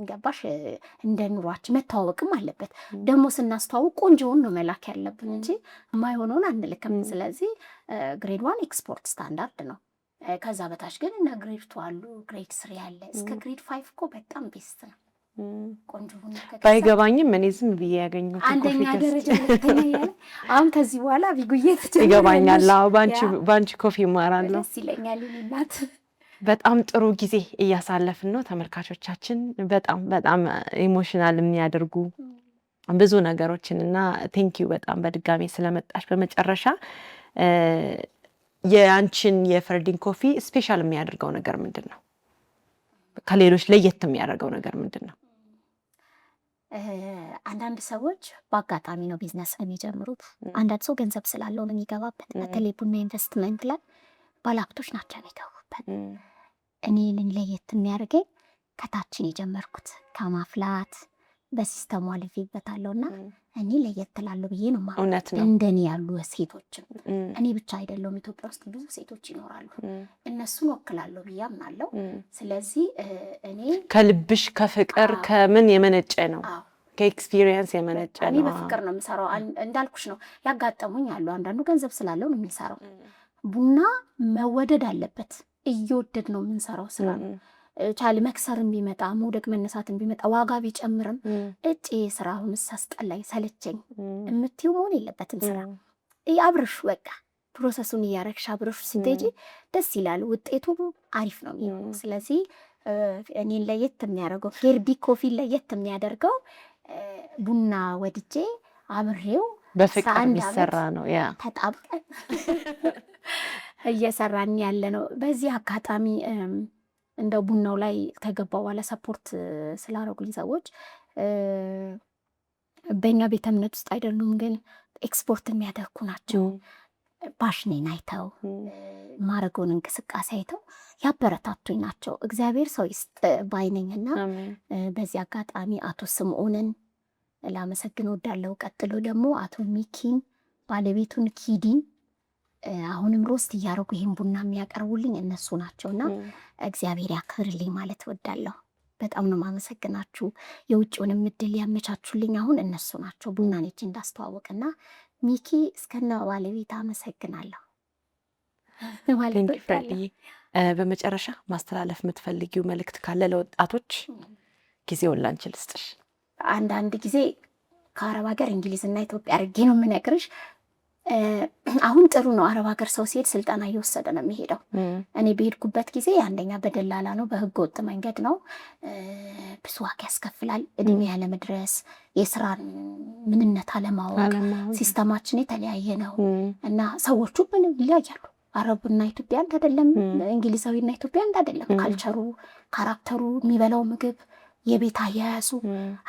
ገባሽ? እንደ ኑሯችን መተዋወቅም አለበት። ደግሞ ስናስተዋውቅ ቆንጆውን ነው መላክ ያለብን እንጂ የማይሆነውን አንልክም። ስለዚህ ግሬድ 1 ኤክስፖርት ስታንዳርድ ነው። ከዛ በታች ግን እነ ግሬድ 2 አሉ፣ ግሬድ 3 አለ። እስከ ግሬድ 5 እኮ በጣም ቤስት ነው። ቆንጆ ቡና ባይገባኝም እኔ ዝም ብዬ ያገኘሁት አንደኛ ደረጃ ሁለተኛ ያለ አሁን ከዚህ በኋላ ቢጉዬ ይገባኛል። አዎ ባንቺ ኮፊ እማራለሁ። ደስ ይለኛል። እናት በጣም ጥሩ ጊዜ እያሳለፍን ነው። ተመልካቾቻችን በጣም ኢሞሽናል የሚያደርጉ ብዙ ነገሮችን እና ቴንኪዩ በጣም በድጋሚ ስለመጣሽ። በመጨረሻ የአንቺን የፈርዲን ኮፊ ስፔሻል የሚያደርገው ነገር ምንድን ነው? ከሌሎች ለየት የሚያደርገው ነገር ምንድን ነው? አንዳንድ ሰዎች በአጋጣሚ ነው ቢዝነስ የሚጀምሩት። አንዳንድ ሰው ገንዘብ ስላለው ነው የሚገባበት። በተለይ ቡና ኢንቨስትመንት ላይ ባለሀብቶች ናቸው የሚገቡበት። እኔ ለየት የሚያደርገኝ ከታችን የጀመርኩት ከማፍላት በሲስተሙ አልፌበታለሁ እና እኔ ለየት እላለሁ ብዬ ነው ማለት ነው። እንደኔ ያሉ ሴቶችም እኔ ብቻ አይደለሁም፣ ኢትዮጵያ ውስጥ ብዙ ሴቶች ይኖራሉ። እነሱን ወክላለሁ ብዬ አምናለሁ። ስለዚህ እኔ ከልብሽ ከፍቅር ከምን የመነጨ ነው? ከኤክስፒሪየንስ የመነጨ ነው። እኔ በፍቅር ነው የምሰራው። እንዳልኩሽ ነው ያጋጠሙኝ አሉ። አንዳንዱ ገንዘብ ስላለው ነው የሚሰራው። ቡና መወደድ አለበት። እየወደድ ነው የምንሰራው ስራ ነው። ቻል መክሰርም ቢመጣ መውደቅ መነሳትም ቢመጣ ዋጋ ቢጨምርም ስራ አሁን ሳስጠላኝ ሰለቸኝ የምትይው መሆን የለበትም። ስራ አብረሽ በቃ ፕሮሰሱን እያረግሽ አብረሽ ስትሄጂ ደስ ይላል። ውጤቱ አሪፍ ነው የሚሆነው። ስለዚህ እኔን ለየት የሚያደርገው ሄርቢ ኮፊን ለየት የሚያደርገው ቡና ወድጄ አብሬው በፍቅር የሚሰራ ነው። ያ ተጣብቀን እየሰራን ያለ ነው። በዚህ አጋጣሚ እንደው ቡናው ላይ ከገባ በኋላ ሰፖርት ስላደረጉልኝ ሰዎች በእኛ ቤተ እምነት ውስጥ አይደሉም፣ ግን ኤክስፖርት የሚያደርጉ ናቸው። ፓሽኔን አይተው ማረገውን እንቅስቃሴ አይተው ያበረታቱኝ ናቸው። እግዚአብሔር ሰው ይስጥ ባይነኝና በዚህ አጋጣሚ አቶ ስምዖንን ላመሰግን ወዳለው። ቀጥሎ ደግሞ አቶ ሚኪን ባለቤቱን ኪዲን አሁንም ሮስት እያደረጉ ይህን ቡና የሚያቀርቡልኝ እነሱ ናቸውና እግዚአብሔር ያክብርልኝ ማለት ወዳለሁ። በጣም ነው ማመሰግናችሁ። የውጭውንም እድል ያመቻቹልኝ አሁን እነሱ ናቸው። ቡና ነች እንዳስተዋወቅና ሚኪ እስከነ ባለቤት አመሰግናለሁ። በመጨረሻ ማስተላለፍ የምትፈልጊው መልእክት ካለ ለወጣቶች ጊዜውን ላንቺ ልስጥሽ። አንዳንድ ጊዜ ከአረብ ሀገር እንግሊዝና ኢትዮጵያ አድርጌ ነው የምነግርሽ። አሁን ጥሩ ነው። አረብ ሀገር ሰው ሲሄድ ስልጠና እየወሰደ ነው የሚሄደው። እኔ በሄድኩበት ጊዜ አንደኛ በደላላ ነው፣ በህገ ወጥ መንገድ ነው። ብዙ ዋጋ ያስከፍላል። እድሜ ያለመድረስ፣ የስራ ምንነት አለማወቅ፣ ሲስተማችን የተለያየ ነው እና ሰዎቹ ምን ይለያያሉ። አረብና ኢትዮጵያ አንድ አይደለም፣ እንግሊዛዊና ኢትዮጵያ አንድ አይደለም። ካልቸሩ፣ ካራክተሩ፣ የሚበላው ምግብ፣ የቤት አያያዙ፣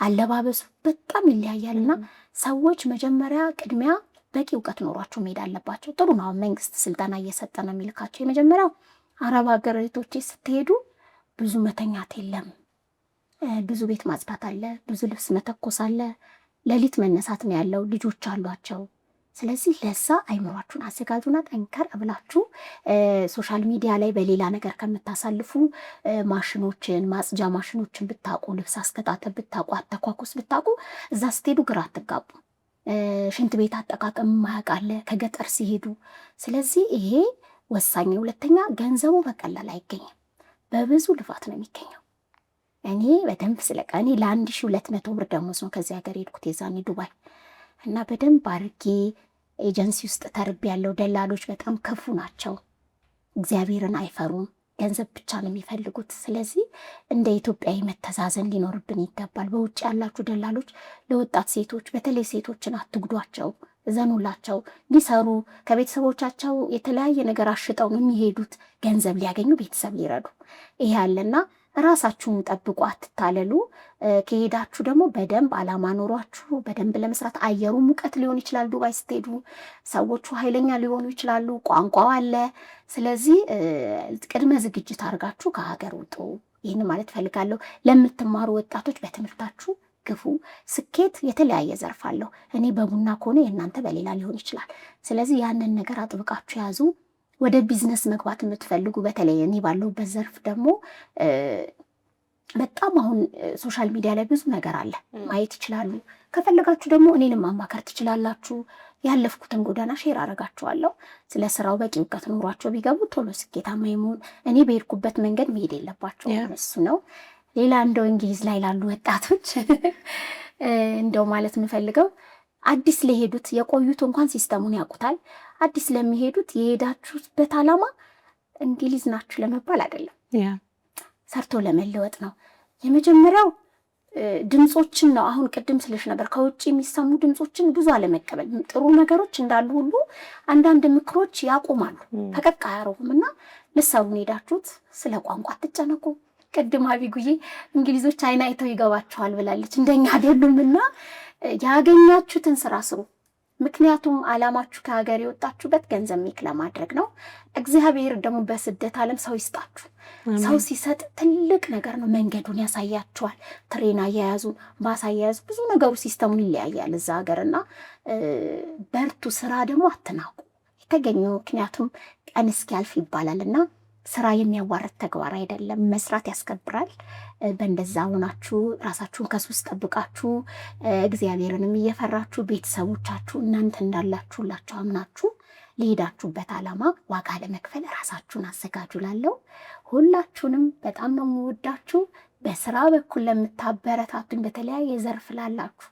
አለባበሱ በጣም ይለያያል እና ሰዎች መጀመሪያ ቅድሚያ በቂ እውቀት ኖሯቸው መሄድ አለባቸው። ጥሩ ነው መንግስት ስልጠና እየሰጠ ነው የሚልካቸው። የመጀመሪያው አረብ ሀገር እህቶቼ ስትሄዱ ብዙ መተኛት የለም፣ ብዙ ቤት ማጽዳት አለ፣ ብዙ ልብስ መተኮስ አለ፣ ሌሊት መነሳት ነው ያለው፣ ልጆች አሏቸው። ስለዚህ ለዛ አይምሯችሁን አዘጋጁና ጠንከር ብላችሁ ሶሻል ሚዲያ ላይ በሌላ ነገር ከምታሳልፉ ማሽኖችን፣ ማጽጃ ማሽኖችን ብታውቁ፣ ልብስ አስተጣጠብ ብታውቁ፣ አተኳኮስ ብታውቁ እዛ ስትሄዱ ግራ አትጋቡ። ሽንት ቤት አጠቃቀም ማያውቅ አለ ከገጠር ሲሄዱ። ስለዚህ ይሄ ወሳኝ። ሁለተኛ ገንዘቡ በቀላል አይገኝም፣ በብዙ ልፋት ነው የሚገኘው። እኔ በደንብ ስለቃ እኔ ለ1200 ብር ደሞዝ ነው ከዚህ ሀገር ሄድኩት የዛኔ ዱባይ እና በደንብ አድርጌ ኤጀንሲ ውስጥ ተርቤ ያለው። ደላሎች በጣም ክፉ ናቸው፣ እግዚአብሔርን አይፈሩም፣ ገንዘብ ብቻ ነው የሚፈልጉት። ስለዚህ እንደ ኢትዮጵያዊ መተዛዘን ሊኖርብን ይገባል። በውጭ ያላችሁ ደላሎች ለወጣት ሴቶች በተለይ ሴቶችን አትጉዷቸው፣ እዘኑላቸው። ሊሰሩ ከቤተሰቦቻቸው የተለያየ ነገር አሽጠው ነው የሚሄዱት ገንዘብ ሊያገኙ፣ ቤተሰብ ሊረዱ። ይሄ ያለና ራሳችሁን ጠብቁ፣ አትታለሉ። ከሄዳችሁ ደግሞ በደንብ አላማ ኖሯችሁ በደንብ ለመስራት። አየሩ ሙቀት ሊሆን ይችላል፣ ዱባይ ስትሄዱ ሰዎቹ ኃይለኛ ሊሆኑ ይችላሉ፣ ቋንቋው አለ። ስለዚህ ቅድመ ዝግጅት አድርጋችሁ ከሀገር ውጡ። ይህን ማለት ፈልጋለሁ። ለምትማሩ ወጣቶች በትምህርታችሁ ግፉ። ስኬት የተለያየ ዘርፍ አለው። እኔ በቡና ከሆነ የእናንተ በሌላ ሊሆን ይችላል። ስለዚህ ያንን ነገር አጥብቃችሁ ያዙ። ወደ ቢዝነስ መግባት የምትፈልጉ በተለይ እኔ ባለሁበት ዘርፍ ደግሞ በጣም አሁን ሶሻል ሚዲያ ላይ ብዙ ነገር አለ፣ ማየት ይችላሉ። ከፈለጋችሁ ደግሞ እኔንም ማማከር ትችላላችሁ። ያለፍኩትን ጎዳና ሼር አደርጋችኋለሁ። ስለ ስራው በቂ እውቀት ኖሯቸው ቢገቡ ቶሎ ስኬታማ የመሆን እኔ በሄድኩበት መንገድ መሄድ የለባቸው እሱ ነው። ሌላ እንደው እንግሊዝ ላይ ላሉ ወጣቶች እንደው ማለት የምፈልገው አዲስ ለሄዱት የቆዩት እንኳን ሲስተሙን ያውቁታል። አዲስ ለሚሄዱት የሄዳችሁበት ዓላማ እንግሊዝ ናችሁ ለመባል አይደለም፣ ሰርቶ ለመለወጥ ነው። የመጀመሪያው ድምፆችን ነው። አሁን ቅድም ስለሽ ነበር ከውጭ የሚሰሙ ድምፆችን ብዙ አለመቀበል። ጥሩ ነገሮች እንዳሉ ሁሉ አንዳንድ ምክሮች ያቆማሉ፣ ፈቀቅ አያረጉም እና ልትሰሩን ሄዳችሁት ስለ ቋንቋ አትጨነቁ። ቅድም አቢጉዬ እንግሊዞች አይን አይተው ይገባቸዋል ብላለች። እንደኛ አይደሉም እና ያገኛችሁትን ስራ ስሩ። ምክንያቱም አላማችሁ ከሀገር የወጣችሁበት ገንዘብ ሜክ ለማድረግ ነው። እግዚአብሔር ደግሞ በስደት ዓለም ሰው ይስጣችሁ። ሰው ሲሰጥ ትልቅ ነገር ነው። መንገዱን ያሳያችኋል። ትሬን አያያዙ፣ ባስ አያያዙ፣ ብዙ ነገሩ ሲስተሙን ይለያያል እዛ ሀገር እና በርቱ። ስራ ደግሞ አትናቁ የተገኘው ምክንያቱም ቀን እስኪያልፍ ይባላል እና ስራ የሚያዋርድ ተግባር አይደለም። መስራት ያስከብራል። በእንደዛ ሆናችሁ ራሳችሁን ከሱስ ጠብቃችሁ እግዚአብሔርንም እየፈራችሁ ቤተሰቦቻችሁ እናንተ እንዳላችሁላችሁ አምናችሁ ለሄዳችሁበት ዓላማ ዋጋ ለመክፈል ራሳችሁን አዘጋጁ። ላለው ሁላችሁንም በጣም ነው የምወዳችሁ። በስራ በኩል ለምታበረታቱኝ በተለያየ ዘርፍ ላላችሁ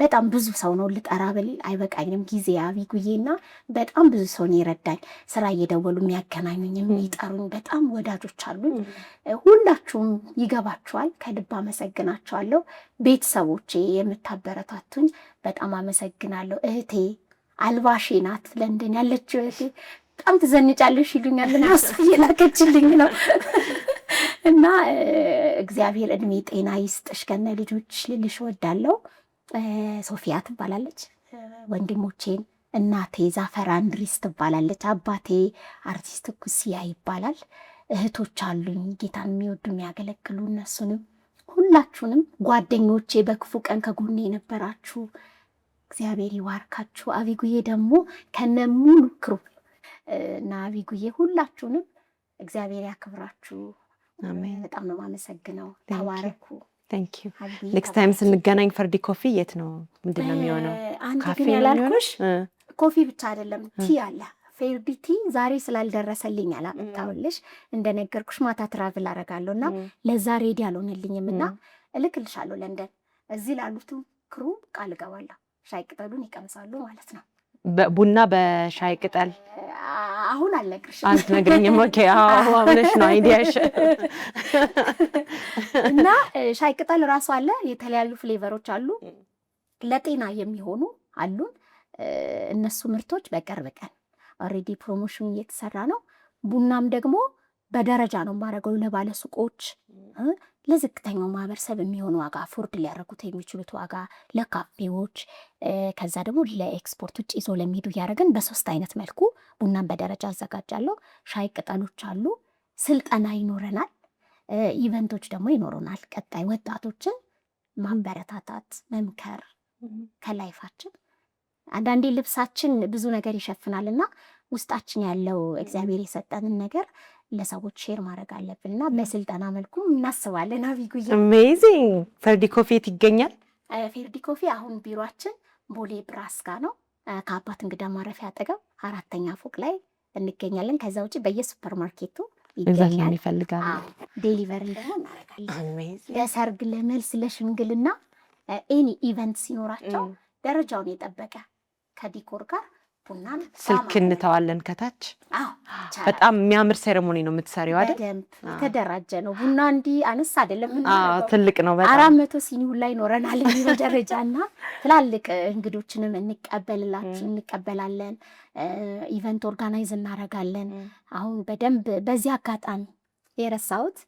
በጣም ብዙ ሰው ነው ልጠራ ብል አይበቃኝም ጊዜ አቢጉዬና በጣም ብዙ ሰው ነው ይረዳኝ። ስራ እየደወሉ የሚያገናኙኝ የሚጠሩኝ በጣም ወዳጆች አሉኝ። ሁላችሁም ይገባችኋል። ከልብ አመሰግናችኋለሁ። ቤተሰቦቼ የምታበረታቱኝ በጣም አመሰግናለሁ። እህቴ አልባሼ ናት ለንደን ያለችው እህቴ በጣም ትዘንጫለሽ ይሉኛል እና እሱ እየላከችልኝ ነው እና እግዚአብሔር እድሜ ጤና ይስጥሽ ከነ ልጆች ልልሽ ወዳለው። ሶፊያ ትባላለች። ወንድሞቼን እናቴ ዛፈራ እንድሪስ ትባላለች። አባቴ አርቲስት ኩሲያ ይባላል። እህቶች አሉኝ ጌታን የሚወዱ የሚያገለግሉ። እነሱንም ሁላችሁንም ጓደኞቼ በክፉ ቀን ከጎኔ የነበራችሁ እግዚአብሔር ይባርካችሁ። አቢጉዬ ደግሞ ከነ ሙሉ ክሩ እና አቢጉዬ ሁላችሁንም እግዚአብሔር ያክብራችሁ። በጣም ነው የማመሰግነው። ተባረኩ። ቴንክ ዩ። ኔክስት ታይም ስንገናኝ ፈርዲ ኮፊ የት ነው ምንድን ነው የሚሆነው? አንድ ግን ያላልኩሽ ኮፊ ብቻ አይደለም ቲ አለ። ፌርዲ ቲ ዛሬ ስላልደረሰልኝ አላመጣሁልሽ። እንደነገርኩሽ ማታ ትራቭል አደርጋለሁ እና ለዛ ሬዲ አልሆነልኝም እና እልክልሻለሁ ለንደን። እዚህ ላሉትም ክሩ ቃል እገባለሁ ሻይ ቅጠሉን ይቀምሳሉ ማለት ነው። ቡና በሻይ ቅጠል አሁን አልነግርሽም። አንተ ነግረኝም። ኦኬ አዎ አሁንሽ ነው አይዲያሽ። እና ሻይ ቅጠል ራሱ አለ። የተለያዩ ፍሌቨሮች አሉ። ለጤና የሚሆኑ አሉን። እነሱ ምርቶች በቅርብ ቀን ኦልሬዲ ፕሮሞሽን እየተሰራ ነው። ቡናም ደግሞ በደረጃ ነው የማደርገው ለባለ ሱቆች፣ ለዝቅተኛው ማህበረሰብ የሚሆኑ ዋጋ ፎርድ ሊያደርጉት የሚችሉት ዋጋ፣ ለካፌዎች፣ ከዛ ደግሞ ለኤክስፖርት ውጭ ይዞ ለሚሄዱ እያደረግን በ3 አይነት መልኩ ቡናን በደረጃ አዘጋጃለሁ። ሻይ ቅጠሎች አሉ። ስልጠና ይኖረናል። ኢቨንቶች ደግሞ ይኖሩናል። ቀጣይ ወጣቶችን ማንበረታታት መምከር ከላይፋችን አንዳንዴ ልብሳችን ብዙ ነገር ይሸፍናል እና ውስጣችን ያለው እግዚአብሔር የሰጠንን ነገር ለሰዎች ሼር ማድረግ አለብን እና በስልጠና መልኩ እናስባለን። አቢጉዬ አሜዚንግ። ፈርዲ ኮፊ የት ይገኛል? ፌርዲ ኮፊ አሁን ቢሮአችን ቦሌ ብራስካ ነው። ከአባት እንግዳ ማረፊያ አጠገብ 4ኛ ፎቅ ላይ እንገኛለን። ከዛ ውጭ በየሱፐር ማርኬቱ ይገኛል። ይፈልጋል። ዴሊቨርን ደግሞ እናደርጋለን። ለሰርግ፣ ለመልስ፣ ለሽምግልና ኤኒ ኢቨንት ሲኖራቸው ደረጃውን የጠበቀ ከዲኮር ጋር ቡና ስልክ እንተዋለን ከታች። በጣም የሚያምር ሴሬሞኒ ነው የምትሰሪው አይደል? በደንብ የተደራጀ ነው። ቡና እንዲህ አነስ አይደለም። ትልቅ ነው በጣም 400 ሲኒ ሁላ ይኖረናል በደረጃ እና ትላልቅ እንግዶችንም እንቀበላለን። ኢቨንት ኦርጋናይዝ እናደርጋለን። አሁን በደንብ በዚህ አጋጣሚ የረሳሁት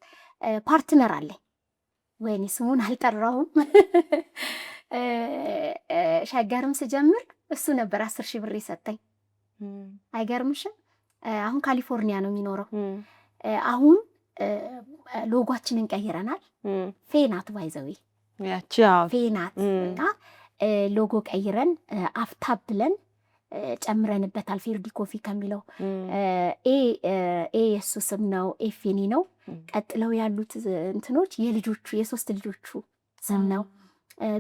ፓርትነር አለኝ። ወይኔ ስሙን አልጠራውም። ሸገርም ስጀምር እሱ ነበር 10,000 ብር የሰጠኝ። አይገርምሽም? አሁን ካሊፎርኒያ ነው የሚኖረው። አሁን ሎጓችንን ቀይረናል። ፌናት ባይዘዊ ፌናት እና ሎጎ ቀይረን አፍታብ ብለን ጨምረንበታል። ፌርዲ ኮፊ ከሚለው ኤ የሱ ስም ነው፣ ኤፌኒ ነው። ቀጥለው ያሉት እንትኖች የልጆቹ የ3 ልጆቹ ስም ነው።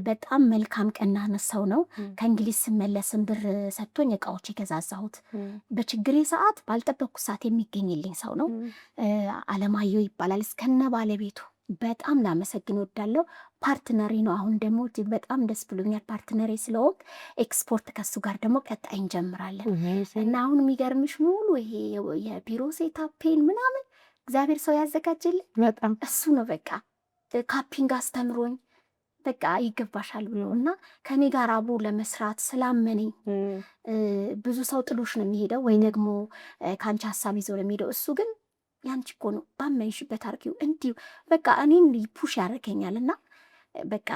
በጣም መልካም ቀና ሰው ነው። ከእንግሊዝ ስመለስም ብር ሰጥቶኝ እቃዎች የገዛዛሁት በችግሬ ሰዓት ባልጠበቅኩ ሰዓት የሚገኝልኝ ሰው ነው። አለማየሁ ይባላል። እስከነ ባለቤቱ በጣም ላመሰግን ወዳለው ፓርትነሪ ነው። አሁን ደግሞ በጣም ደስ ብሎኛል ፓርትነሪ ስለሆን ኤክስፖርት ከሱ ጋር ደግሞ ቀጣይ እንጀምራለን እና አሁን የሚገርምሽ ሙሉ ይሄ የቢሮ ሴታፔን ምናምን እግዚአብሔር ሰው ያዘጋጅልኝ በጣም እሱ ነው። በቃ ካፒንግ አስተምሮኝ በቃ ይገባሻል ብሎ እና ከኔ ጋር አብሮ ለመስራት ስላመነኝ ብዙ ሰው ጥሎሽ ነው የሚሄደው ወይ ደግሞ ከአንቺ ሀሳብ ይዘው ለሚሄደው እሱ ግን ያንቺ እኮ ነው ባመንሽበት አርጊው እንዲሁ በቃ እኔን ፑሽ ያደርገኛል እና በቃ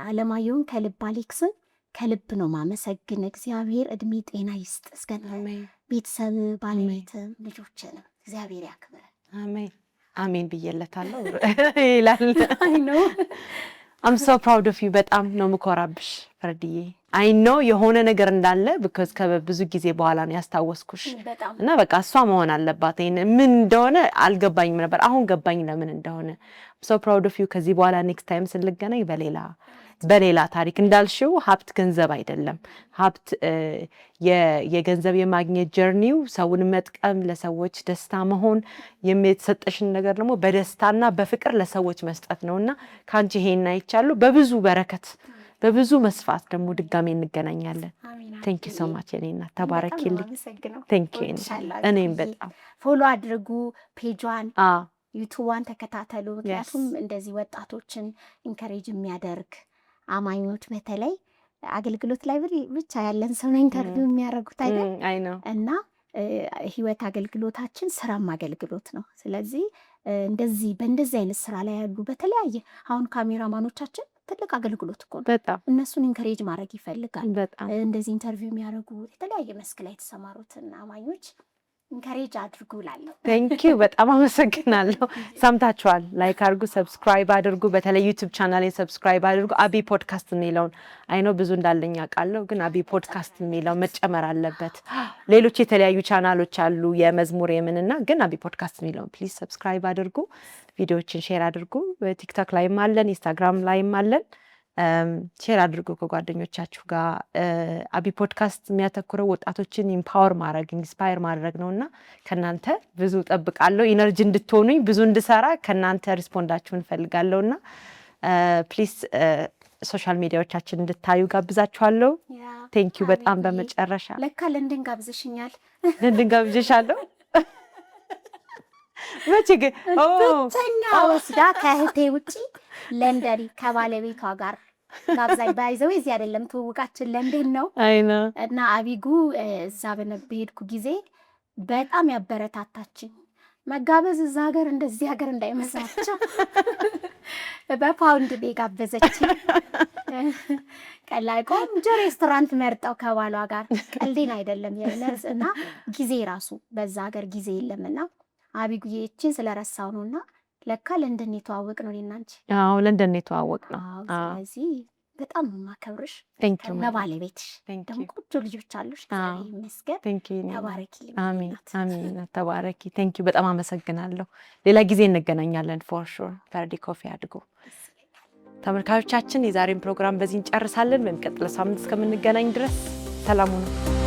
አለማየሁን ከልብ አሌክስን ከልብ ነው ማመሰግን። እግዚአብሔር እድሜ ጤና ይስጥ። እስከ ቤተሰብ ባለቤትም ልጆችንም እግዚአብሔር ያክብር። አሜን አሜን ብዬለታለሁ ይላል። አይ ነው አም ሶ ፕራውድ ኦፍ ዩ። በጣም ነው ምኮራብሽ ፈርዲዬ። አይ ኖ የሆነ ነገር እንዳለ because ከብዙ ጊዜ በኋላ ነው ያስታወስኩሽ እና በቃ እሷ መሆን አለባት። ምን እንደሆነ አልገባኝም ነበር፣ አሁን ገባኝ ለምን እንደሆነ። ሶ ፕራውድ ኦፍ ዩ። ከዚህ በኋላ ኔክስት ታይም ስንገናኝ በሌላ ታሪክ እንዳልሽው ሀብት ገንዘብ አይደለም። ሀብት የገንዘብ የማግኘት ጀርኒው ሰውን መጥቀም፣ ለሰዎች ደስታ መሆን፣ የሚተሰጠሽን ነገር ደግሞ በደስታና በፍቅር ለሰዎች መስጠት ነውና ካንቺ ይሄን አይቻለሁ። በብዙ በረከት በብዙ መስፋት ደግሞ ድጋሜ እንገናኛለን። ቴንክ ዩ ሶ ማች የኔ እናት ተባረኪልኝ። ቴንክ ዩ እኔም በጣም ፎሎ አድርጉ ፔጇን ዩቱቧን ተከታተሉ። ምክንያቱም እንደዚህ ወጣቶችን ኢንከሬጅ የሚያደርግ አማኞች በተለይ አገልግሎት ላይ ብቻ ያለን ሰው ነው ኢንተርቪው የሚያደርጉት አይደል? እና ህይወት አገልግሎታችን ስራም አገልግሎት ነው። ስለዚህ በእንደዚህ አይነት ስራ ላይ ያሉ በተለያየ አሁን ካሜራማኖቻችን ትልቅ አገልግሎት እኮ ነው። በጣም እነሱን ኢንከሬጅ ማድረግ ይፈልጋል። በጣም እንደዚህ ኢንተርቪው የሚያደርጉ የተለያየ መስክ ላይ የተሰማሩትን አማኞች ኢንከሬጅ አድርጉ እላለሁ። ቴንክ ዩ በጣም አመሰግናለሁ። ሰምታችኋል። ላይክ አድርጉ፣ ሰብስክራይብ አድርጉ። በተለይ ዩቲዩብ ቻናሌን ሰብስክራይብ አድርጉ። አቢ ፖድካስት የሚለውን አይኖ ብዙ እንዳለኝ አውቃለሁ፣ ግን አቢ ፖድካስት የሚለው መጨመር አለበት። ሌሎች የተለያዩ ቻናሎች አሉ የመዝሙር የምንና፣ ግን አቢ ፖድካስት የሚለውን ፕሊዝ ሰብስክራይብ አድርጉ። ቪዲዮዎችን ሼር አድርጉ። ቲክቶክ ላይም አለን፣ ኢንስታግራም ላይም አለን። ሼር አድርጉ ከጓደኞቻችሁ ጋር። አቢ ፖድካስት የሚያተኩረው ወጣቶችን ኢምፓወር ማድረግ ኢንስፓየር ማድረግ ነውና ከናንተ ብዙ ጠብቃለሁ። ኢነርጂ እንድትሆኑኝ ብዙ እንድሰራ ከናንተ ሪስፖንዳችሁን ፈልጋለሁና ፕሊዝ ሶሻል ሚዲያዎቻችን እንድታዩ ጋብዛችኋለሁ። ቴንክ ዩ በጣም። በመጨረሻ ለካ ለንደን ጋብዘሽኛል። ለንደን ጋብዘሻለሁ። መቼ ግን ብቸኛ ወስዳ ከእህቴ ውጪ ለንደን ከባለቤቷ ጋር ጋብዛኝ። ባይዘው እዚህ አይደለም ትውውቃችን ለንደን ነው። አይና እና አቢጉ እዛ በሄድኩ ጊዜ በጣም ያበረታታችኝ መጋበዝ እዛ ሀገር እንደዚህ ሀገር እንዳይመስላቸው በፓውንድ ጋበዘችኝ። ቀላይ ቆንጆ ሬስቶራንት መርጠው ከባሏ ጋር ቀልዴን አይደለም የነርስ እና ጊዜ ራሱ በዛ ሀገር ጊዜ የለምና አቢጉዬ እቺን ስለረሳው ነውና ለካ ለንደን የተዋወቅ ነው እኔና አንቺ። አዎ ለንደን የተዋወቅ ነው። ስለዚህ በጣም ማከብርሽ ለባለቤትሽ ደግሞ ቆንጆ ልጆች አሉሽ። እግዚአብሔር ይመስገን። ተባረኪ። አሜን አሜን። ተባረኪ። ቴንክ ዩ በጣም አመሰግናለሁ። ሌላ ጊዜ እንገናኛለን ፎር ሹር። ፈርዲ ኮፊ አድርጎ ተመልካቾቻችን፣ የዛሬን ፕሮግራም በዚህ እንጨርሳለን። በሚቀጥለው ሳምንት እስከምንገናኝ ድረስ ሰላም ሁኑ።